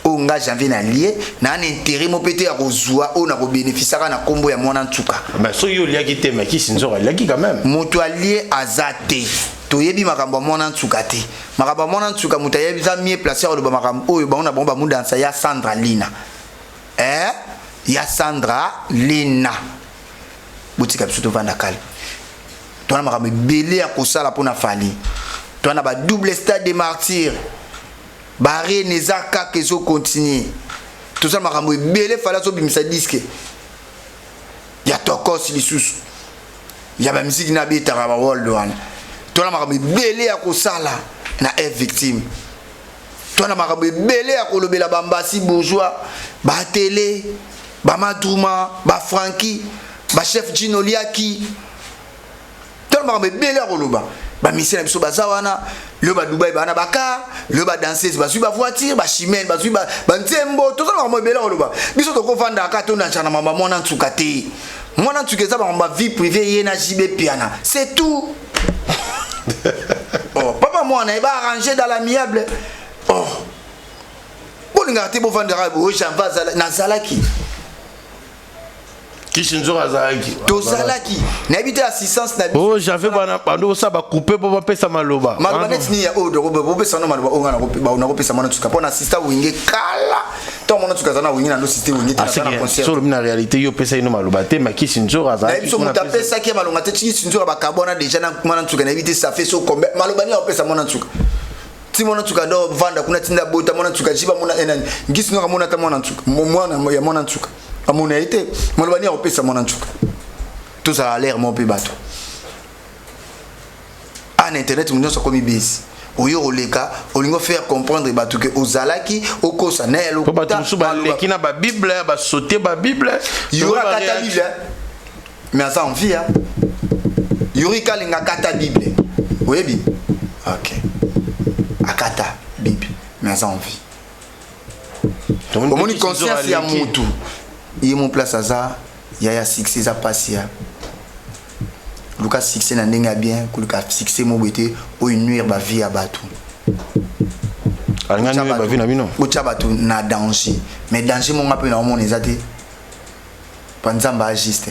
onga janvier na lié na intérêt mo pété à kozwa on a bénéficier na kombo ya mwana ntuka mais so yo liaki te mais qui sinzo liaki quand même moto allié azate toyebi makambo mona ntuka te makambo mona ntuka mutayebi za mieux placé au makambo oyo bango na bomba mu dansa ya Sandra Lina ya Sandra Lina butika biso tovanda kale tona makambo belé ya kosala pona fali tona ba double stade des martyrs baré nezaka kezo continuer tout ça makambo belé fala so bimisa disque ya tokos lisusu ya ba musique na bitaka ba world one tona makambo belé ya kosala na F victime tona makambo belé ya kolobela bambasi bourgeois ba télé ba Madrouma ba Frankie ba chef Gino Liaki tona makambo belé ya koloba ba misela biso bazawana le ba Dubai ba na baka le ba danseuse ba ba voiture ba chimène ba nzembo tout ça makambo belé ya koloba biso to kovanda ka to na chana mama mona ntuka te mona ntuka za ba vie privée yena jibe piana c'est tout. Oh, papa moi on va arranger dans l'amiable. Oh. Pour nous garder pour vendre au chanva nazalaki. Qui Shinzo Azaki. To Zalaki. N'habiter assistance na. Oh, j'avais bando ça ba couper pour pas pesa maloba. Maloba net ni ya odo bo pesa no maloba onga na ko pesa mona tuka pour assistant winge kala. To mona tuka zana winge na no système winge ta na concert. Sur la réalité yo pesa ino maloba te ma qui Shinzo Azaki. Na biso muta pesa ki malonga te chi Shinzo ba carbona déjà na mona tuka na éviter ça fait so combien maloba ni pesa mona tuka. Ti mona tuka do vanda kuna tinda bota mona tuka jiba mona enani. Ngisi no mona ta mona tuka. Mona ya mona tuka. A mon été, mon bani a opé sa mon antuka. Tout ça a l'air mon peu bateau. En internet, nous sommes comme base. Au yo leka, au lingo faire comprendre bateau que aux alaki, au kosa nel, au bateau suba qui n'a pas Bible, ba sauter ba Bible. Yura kata Bible. Mais ça en vie. Yuri kalinga kata Bible. Oui bi. OK. Akata Bible. Mais ça en vie. Au moins conscience ya mutu. Il mon place à ça, il y a succès à passer. Lucas succès n'a pas bien, Lucas succès mon beauté, ou une nuit ba vie à batou. Alanga nuit ba vie na bino. Ou tcha batou na danger, mais danger mon appel na mon ezate. Panzamba agiste.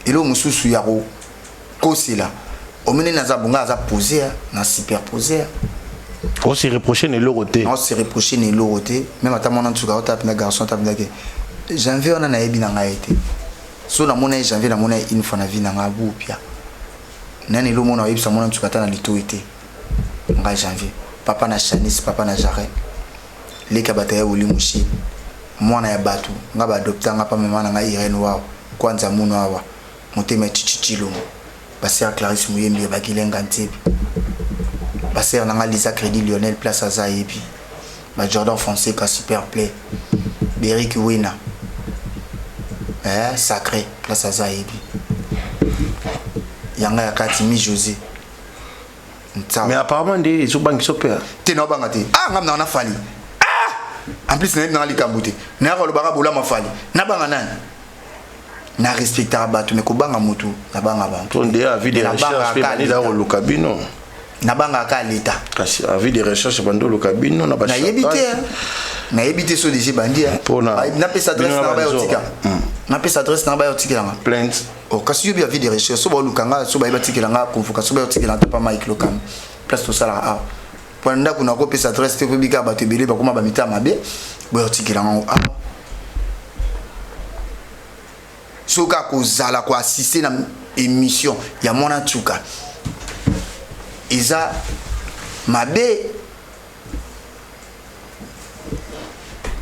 Et là mususu yaro kosela. Au mene na za bonga za poser, na superposer. On s'est reproché ne l'oroté. On s'est reproché ne l'oroté. Même à ta mon antuka, on tape na garçon tape na que. Janvier on a ebi na ngaite. So na mona janvier na mona une fois na vie na ngabu pia. Nani lo mona ebi sa mona antuka ta na litoité. Nga janvier. Papa na Chanis, papa na Jaren. Les kabata ya wuli mushi. Mwana ya batu. Nga ba adopta nga pa mema na nga Irene wao. Kwanza muno awa. Motema chichichilo. Basi Clarisse Muyembi ba Gilenga Ntebi. Passer on a Lisa Crédit Lionel Place à Zaïbi. Jordan Fonseca super play. Beric Wina. Sacré Place à Zaïbi. Yanga Yakatimi José. Mais apparemment des banques sopé. T'es no bangate. Ah ngam na fali. Ah en plus na likambuté. Na ko lobaka bola ma fali. Na banga nani. Na respecter batu mais ko banga mutu na banga bantu. On dit avis de recherche pe na Lukabino. Nabanga ka l'état kasi avis de recherche bando le cabine na ba na yebité so déjà bandia na pesa adresse na ba yotika na pesa adresse na ba yotika nga plainte o kasi yobi avis de recherche so ba lukanga so ba yotika nga convocation ba yotika na pa Mike Lokam place to sala a panda kuna ko pesa adresse te bika ba te bele ba kuma ba mita mabe ba yotika nga a so ka ko zala ko assister na émission ya mona tuka Isa mabe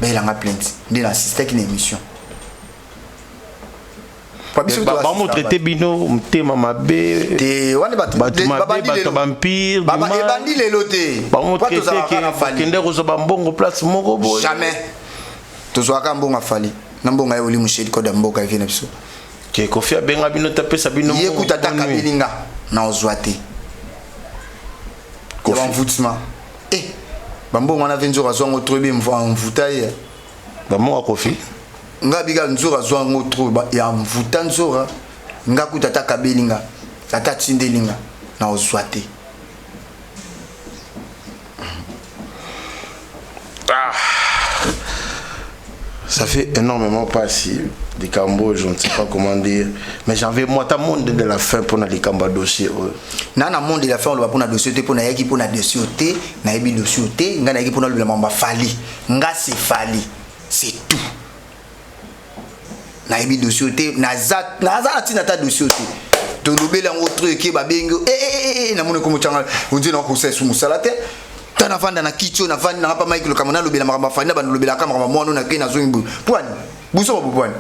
il a plainte de l'assister qui une émission ba mo traité bino mtema mabe te wana bato vampire baba ebandi lelo te ba mo traité que kende rozo ba mbongo place moko boy jamais tozwaka mbongo afali na mbongo ayoli mushedi koda mboka evena biso ke kofia benga bino tapesa bino yekuta taka bilinga na ozwate Kofi envoûtement. Bambo on a vendu à zongo trop bien envoûtaille. Bambo a Kofi. Nga biga nzora zongo trop ya envoûtant nzora. Nga kutata kabelinga. Tata tindelinga na ozwate. Ça fait énormément passé des Cambos, je ne sais pas comment dire. Mais j'avais moi ta monde de la fin pour les Cambos dossier. Nana monde de la fin on va pour na dossier pour na yaki pour na dossier na ebi dossier nga na yaki pour na le mamba fali. Nga c'est fali. C'est tout. Na ebi dossier na za tina ta dossier to lobela ngotro ke ba bengo na mone ko mutanga unje na ko sesu musalate. Tana fanda na kicho na fanda na pa Mike lo kamana lobela makamba fanda ba lobela kamera mwana na ke na zongbu. Pwani. Buso bo pwani.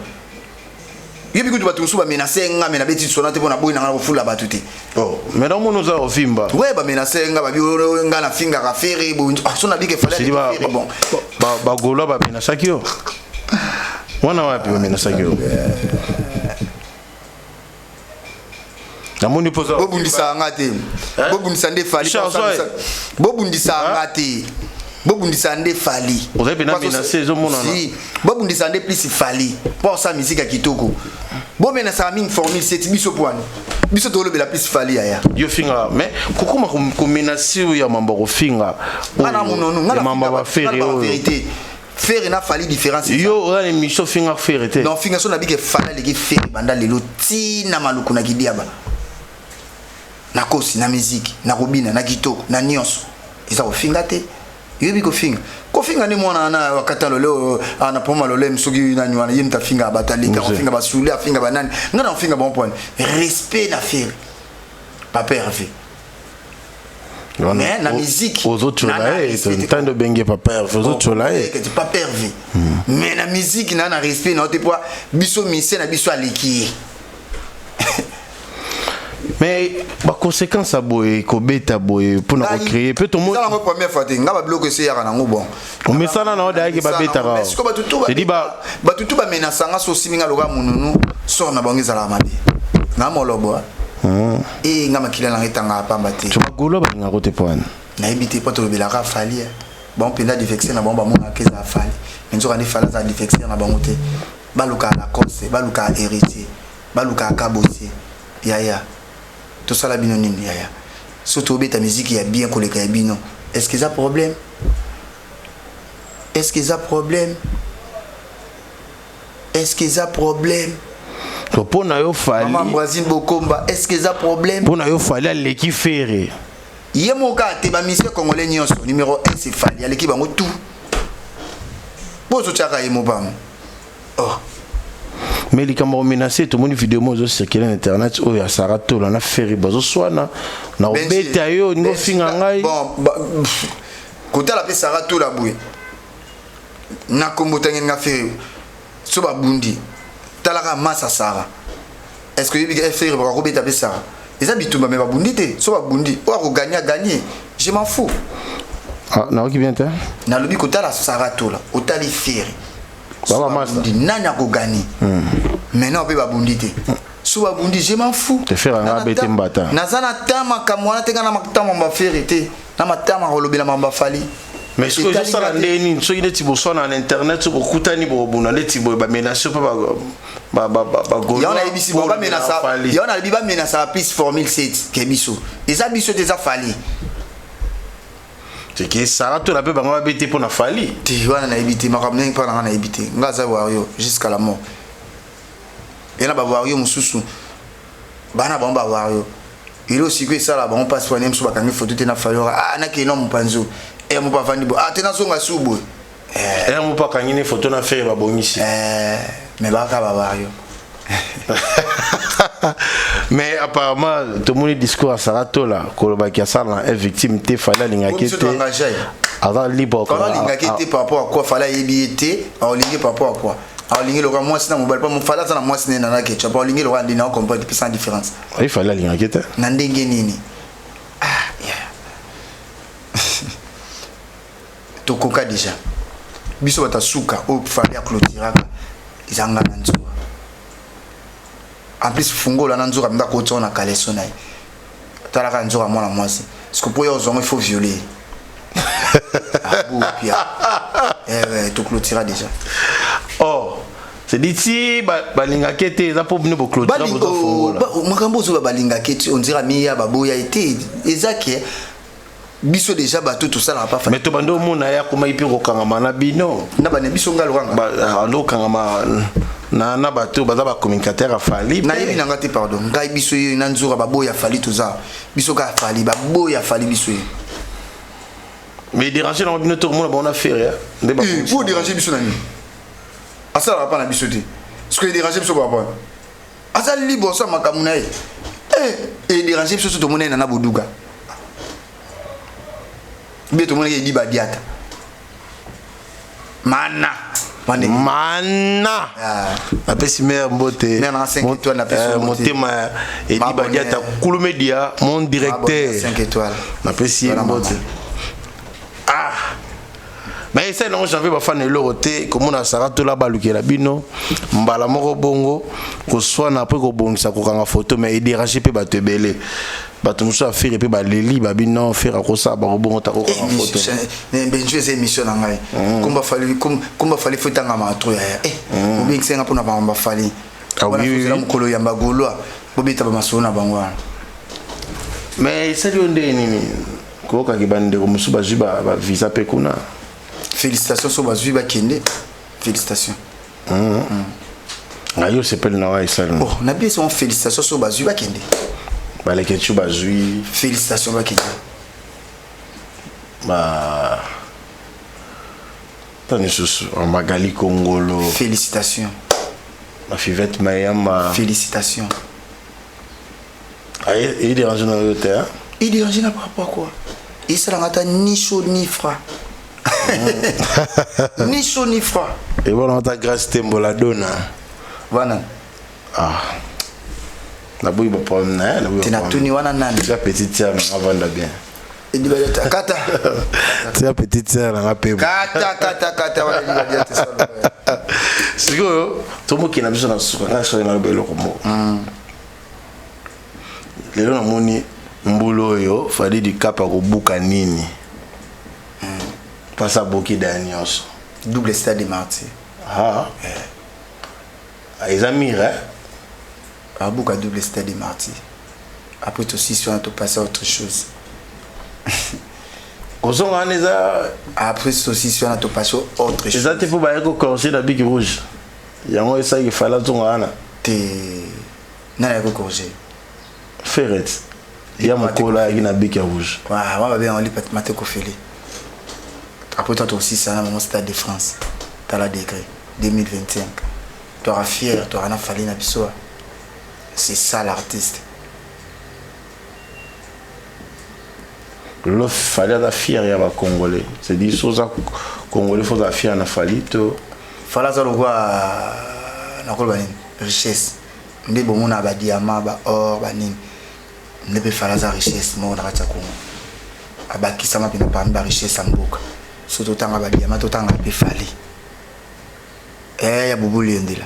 Yebi kutu batu suba menace nga mena beti sonate pona boy na nga fula batuti. Oh, mais dans mon oza ofimba. Ouais ba menace nga ba bi nga na finga ka fere bo sona bike fala bon. Ba golo ba menace kio. Wana wapi ba menace kio. Namoni poza. Bobundisa ngate. Bobundisa nde fali. Bobundisa ngate. Bobundisa nde fali. Vous avez bien menacé zo mona. Si. Bobundisa nde plus fali. Pour sa musique à kitoko. Bo menasa ming formule 7 biso poani. Biso to lobela plus fali aya. Yo finga mais kokoma ko menacer ya mambo ko finga. Ana munono ngala mambo ba faire vérité. Faire na fali différence. Yo on émission finga faire té. Non finga so na bike fala leki faire banda lelo ti na maluku na kidiaba. Na kosi na musique, na robina, na kitoko, na nyonso. Isa ko finga te. Yebi ko finga ni mwana na wakata lolo ana poma lolo msugi na nywana yimta finga batalika finga basuli finga banani ngana finga bon point respect na faire pas pervé mais la musique aux autres là c'est temps de bengue pas pervé aux autres là c'est pas pervé mais la musique na respect na te poa biso mise na biso aleki. Mais la conséquence à boy, kobeta boy pour nous recréer peut tout le monde. Ça la première fois tu ngaba bloquer c'est ya na bon. On met ça na oda ki ba beta ka. C'est dit ba tutu ba menace nga so siminga loga mununu so na bangiza la mabe. Na molobo. Et nga makila na retanga pamba te. Tu magolo ba nga rote poane. Na ebité pas to lobela ka fali. Bon penda defexer na bon ba mona keza fali. Menzo ka ni fala za defexer na bango te. Baluka la cause, baluka héritier, baluka kabotier. Ya. Tout ça la binonine yaya. Surtout ta musique il y a bien collègue ya bino. Est-ce que ça problème? Est-ce que ça problème? Est-ce que ça problème? Pour na yo fali. Maman Brazil Bokomba, est-ce que ça problème? Pour na yo fali l'équipe ferré. Yemoka te ba monsieur congolais nyonso numéro 1 c'est fali, l'équipe bango tout. Bozo tchaka yemobam. Oh. Mais les camarades menacés, tout le monde vidéo moi sur internet oh ya Sarato là na ferry bazo swana na obeta yo ngo finga ngai bon kota la pe Sarato la boue na kombo tangen nga ferry so ba bundi talaka massa Sara est-ce que yebi ferry ba ko beta pe Sara les habitumba mais ba bundi te so ba bundi o ko gagner je m'en fous ah na qui vient na lobi kota la Sarato là otali ferry Baba Massa. Nanya ko gagner. Maintenant on peut babundi te. So babundi je m'en fous. Te faire un bête mbata. Nazana tama kamwana te kana makutama mba ferité. Na matama holobela mba fali. Mais ce que je sais là ndeni so ile tibo so na internet so kokutani bo bona le tibo ba menace ba golo. Ya on a ibisi ba menace. Ya on a biba menace plus formule 7 kebiso. Eza biso te za fali. C'est que ça tout la peu ba bête pour na fali. Ti wana na ibité makamne pa na ibité. Ngaza wario jusqu'à la mort. Et là ba wario mususu. Bana ba wario. Il aussi que ça là ba on passe pour nem so ba kangi photo te na fali. Ah na ke no mpanzo. Et mo pa vandi bo. Ah te na so nga subo. Et mo pa kangi ne photo na faire ba bongisi. Mais ba ka ba wario. Mais apparemment tout le monde discours à Sarato là Koloba qui a ça là est victime te fallait l'ingakete avant libre quand l'ingakete par rapport à quoi fallait yébité en ligne par rapport à quoi en ligne le roi moi c'est na mobile pas mon fallait ça na moi c'est na ke tu pas ligne le roi ndina comprend depuis sans différence il fallait l'ingakete na ndenge nini ah yeah to koka déjà biso bata suka o fallait clôturer izanga nanzo. En plus fungo la nanzura mda ko tona kaleso na tala ka nzura mwana mwasi parce que pour yo zongo il faut violer abou pia tout clôturer déjà oh c'est dit balinga kete za pour venir pour clôturer pour fungo la makambo zo balinga kete on dira miya baboya été ezaki biso déjà bato tout ça la pas mais to bando mona ya kuma ipi ko kangama na bino na bana biso ngalwanga ba ando kangama na bato baza ba communicateur afali na yebi nanga te pardon ngai biso ye na nzura baboya fali tout ça biso ka fali baboya fali biso ye mais déranger na bino to mona ba on a fait rien de ba pour déranger biso nani asa la pas na biso te ce que déranger biso ba pas asa libre ça makamuna ye et déranger biso to mona na boduga bien tout le monde qui dit badiata mana apesi mère mbote motema et dit badiata Kulu Media mon directeur 5 étoiles apesi mbote mais ça non j'avais pas fan l'oroté comme on a sarato là balukela bino mbala moko bongo ko soit na après ko bongisa ko kanga photo mais déranger pe ba te belé bato muso affaire pe ba leli ba bino faire ko ça ba bongo ta ko kanga photo mais benjou ces émission na ngai kumba fali fotanga matro ya o bi ksenga pona ba fali oui la mukolo ya mbagolwa bobita ba masona bangwana mais ça lui ndé nini ko ka kibande ko muso ba juba ba visa pe kuna. Félicitations sur Bazui Bakende. Félicitations. Ayo s'appelle Nawa Isal. Oh, on a bien son félicitations sur Bazui Bakende. Bah les ketchup Bazui. Félicitations Bakende. Bah tani susu en Magali Congolo. Félicitations. Ma fivette Mayama. Félicitations. Aïe, il dérange dans le terre. Il dérange n'a pas quoi. Il sera ni chaud ni froid. Ni chaud ni froid. Et voilà ta grâce tembo la donne. Voilà. Ah. La bouille va pas me. Tu n'as tout ni wana nani. La petite sœur avant de bien. Et dit bah kata. C'est la petite sœur la paix. Kata voilà dit bah c'est que tout le monde qui n'a besoin de sucre, là sur le belo comme. Les gens moni mbolo yo fallait du cap à buka nini. Pas à Boki d'Agnos. Double stade de martyr. Ah. Ils amis, hein? Ah, beaucoup double stade de martyr. Après tout, si on a passé à autre chose. Après tout, si on a passé à autre chose. C'est ça, il faut que tu corriger la bique rouge. Il y a un ça qui fallait tout en non, il faut corriger. Ferret. Il y a mon cola qui a bique rouge. Ah, on va bien, on lit pas de maté kofeli. Après toi aussi, c'est un Stade de France. Tu as la degré 2025. Tu auras fier, tu auras fallu na biso. C'est ça l'artiste. Le fallait la fier ya ba congolais. C'est dit choses congolais faut la fier na falito. Fala za logwa na ko ba richesse. Ndé bon na ba diamant ba or ba nini. Ndé fala za richesse mo na ka Congo. Abaki sama pina pa ba richesse amboka. Surtout tanga ba diamant to tanga pe fali. Ya bubuli ndila.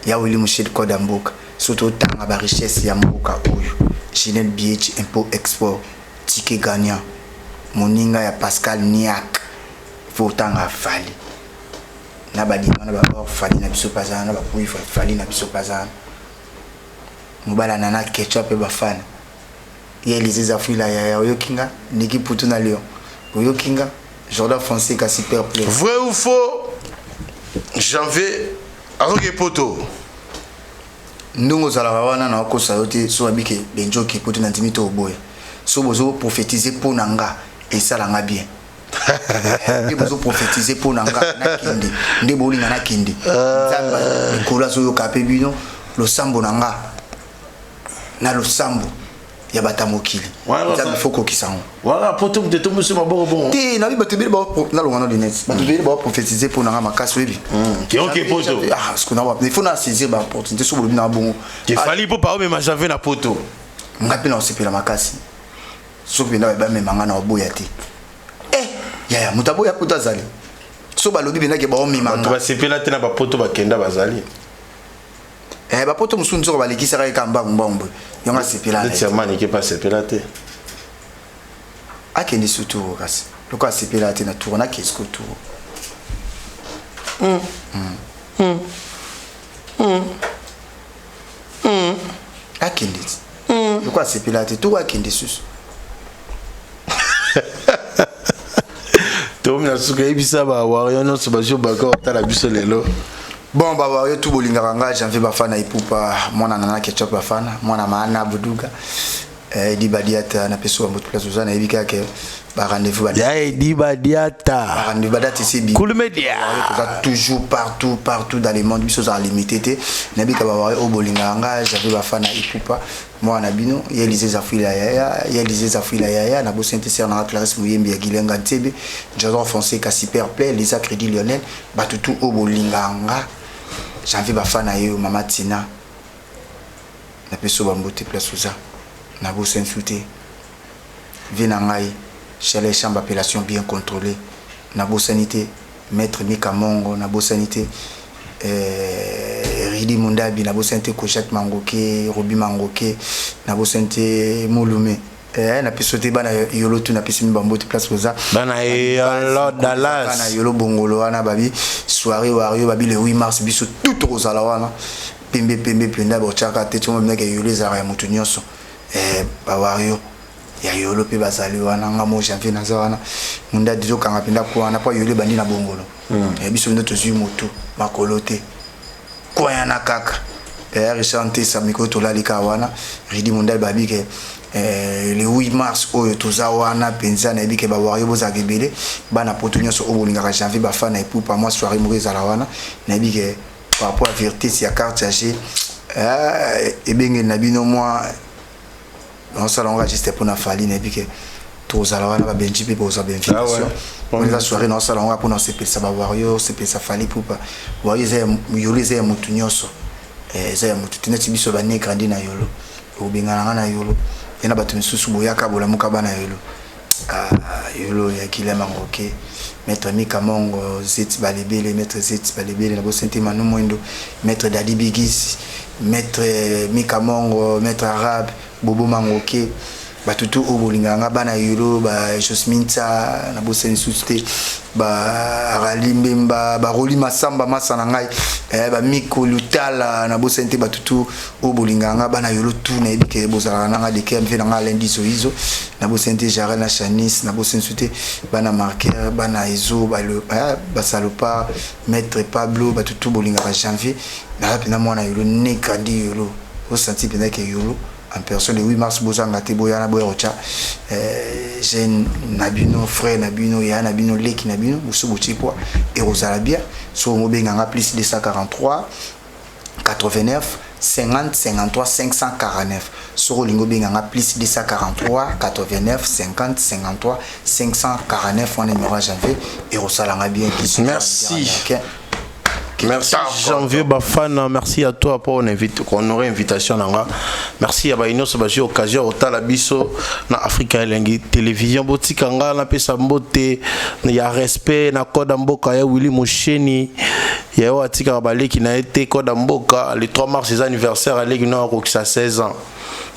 Ya wili mushid code amboka. Surtout tanga ba richesse ya mboka oyo. Ginel BH import export. Ticket gagnant. Moninga ya Pascal Niak. Faut tanga fali. Na ba diamant na ba or fali na biso pazana na ba pouyi fali na biso pazana. Mobala nana ketchup e ba fan. Ya Elise Zafila ya Oyokinga, Niki Poutou na Lyon. Oyokinga, Jordan Fonseca super play. Vrai ou faux? Janvier Aroge Poto. Ndungo zala wana na ko sayote so abike benjo ki Poto na dimito oboy. So bozo prophétiser pour nanga et ça langa bien. Et bozo prophétiser pour nanga na kindi. Nde bolinga na kindi. Nzamba kola so yo kapé bino lo sambo nanga. Na lo sambo. Ya bata mokili. Ça faut ko kisango. Voilà poto de tout monsieur maboko bon. Ti na bi batubeli ba na longano lunettes. Batubeli ba prophétiser pour nanga makasi webi. Qui OK poto. Ah, ce qu'on a il faut na saisir ba opportunité so bobi na bongo. Qui fallait pour pas même j'avais la poto. Ngapi na osepela makasi. So bi na ba même manga na oboya ti. Ya mutaboya poto azali. So ba lobi bina ke ba o mimanga. Tu vas sepela tena ba poto ba kenda bazali. Ba poto musunzo ba lekisa ka kamba mbombo. Yonga sepela. Le tiamani qui pas sepela te. Akeni surtout kasi. Loko sepela te na tourna kesko tour. Akeni. Loko sepela te to akeni sus. Tom na suka ebisa ba wario no sobajo baka otala biso lelo. Bon ba wario tout bolingaka nga janvier bafana ipupa mwana nana ketchup bafana mwana maana buduga di badiata na peso mboto place uzana ebika ke ba rendez-vous badiata. Ya di badiata. Ba rendez-vous badiata c'est bien. Cool media. Toujours partout dans le monde biso za limité nabika ba wario bolingaka nga janvier bafana ipupa mwana bino yelize zafila yaya na bo synthèse na classe muyembi ya Gilenga Ntebe Jadon Fonseca super play les crédit Lionel batutu obolinganga janvier bafana yo mama Tina na peso bambote place oza na bo sensuté vina ngai chez chambre appellation bien contrôlée na bo sanité maître Mika Mongo na bo sanité Ridi Mundabi na bo santé Kochat Mangoke Robi Mangoke na bo santé Molume na pisote bana yolo tu na pisimi bambote place oza bana yolo Dallas bana yolo bongolo wana babi soirée wario babi le 8 mars biso tout rozala wana pembe penda bochaka te tumo mneke yolo za ya mutu nyonso ba wario ya yolo pe bazali wana ngamo janvier na za wana munda dizo kanga penda kwa na pa yolo bandi na bongolo biso ndo tozui motu makolo te kwa yana kaka rechanter sa miko to la lika wana Ridi Mundal babi ke le 8 mars oyo toza wana penza na bike ba wario boza gebele bana potonyo so obolinga ka janvier ba fana epu pa moi soirée mourir la wana na bike par rapport à vérité si ya carte âgée et benge na bino moi on salonga juste pour na fali na bike toza la wana ba benji pe boza ben invitation on la soirée na salonga pour na sepe sa ba wario sepe sa fali pour pa wario za yolo za mutunyo so za ya mutu tinati biso ba ne grandi na yolo obengana na yolo yana batu misusu boyaka bolamuka bana yolo yolo ya Kila Mangoke maître Mika Mongo Zeti Balebele maître Zeti Balebele na bo sente Manu Mwendo maître Dadi Bigis maître Mika Mongo maître Arabe Bobo Mangoke batutu obolinganga bana yolo ba Josminta na bo sente susute ba Ralimbemba ba Roli Masamba masana ngai ba Miko Lutala na bo sente batutu obolinganga bana yolo tu na ebike bozala nanga de kemve nanga lundi izo na bo sente Jarel na Chanis na bo sente bana marqueur bana Ezo ba salopa maître Pablo batutu bolinganga janvier na pena mwana yolo ne kandi yolo o senti pena ke yolo en personne le 8 mars bozanga te boyana boyocha j'ai nabino frère nabino ya nabino leki nabino buso bochipwa et rosalabia so mobenganga plus 243 89 50 53 549 sur lingo benganga plus 243 89 50 53 549 on numéro janvier et rosalanga bien qui merci. Merci Janvier Bafana, merci à toi pour honorer invitation nanga. Merci à Baïno Sobaji occasion au Talabiso na Africa Elengi télévision botikanga na pesa mbote ya respect na koda mboka ya Willy Musheni ya watika baleki na été koda mboka le 3 mars ses anniversaire à Legi Nord qui a 16 ans.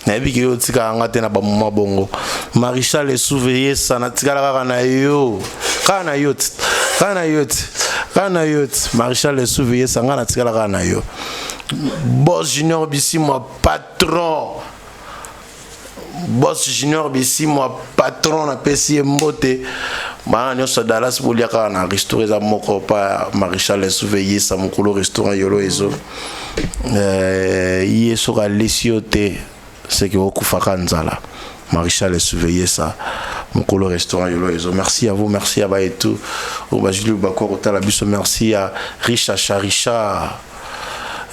Na biki yo tika ngate na ba mama bongo. Marichal les souveiller ça na tika la kana yo. Kana yot Marichal les souveiller ça ngana tika la kana yo. Boss Junior bisi moi patron. Boss Junior bisi moi patron na pesi mbote. Bana nyoso Dallas boliaka na restaurer za moko pa Marichal les souveiller ça mokolo restaurant yolo ezo. Yeso ka lesiote c'est que okufaka nzala. Marichal les surveiller ça mon colo restaurant yolo ezo. Merci à vous, merci à Baetou au Bajulu Bakor au Talabiso, merci à Richard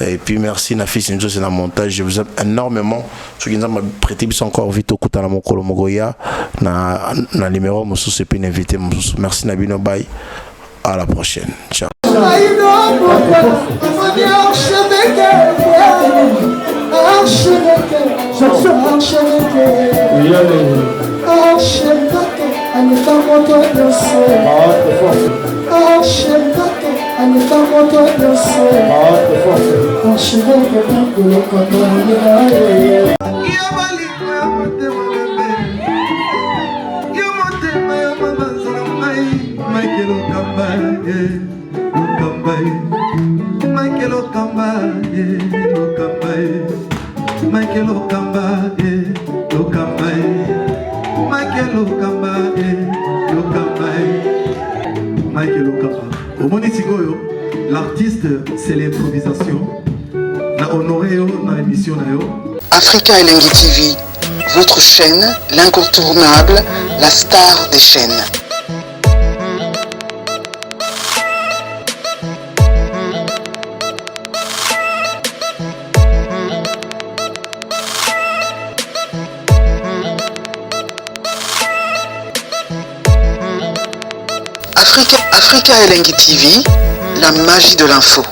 et puis merci na fils Nzo c'est la montage. Je vous aime énormément. Ce qui nous a prêté bis encore vite au Kutana mon colo mogoya na numéro mon sous puis invité mon sous. Merci Nabino bye. À la prochaine. Ciao. Michael Okamba, Au Monitigoyo, l'artiste, c'est l'improvisation. Na honoré dans l'émission. Africa Elengi TV, votre chaîne, l'incontournable, la star des chaînes. Africa Elengi TV, la magie de l'info.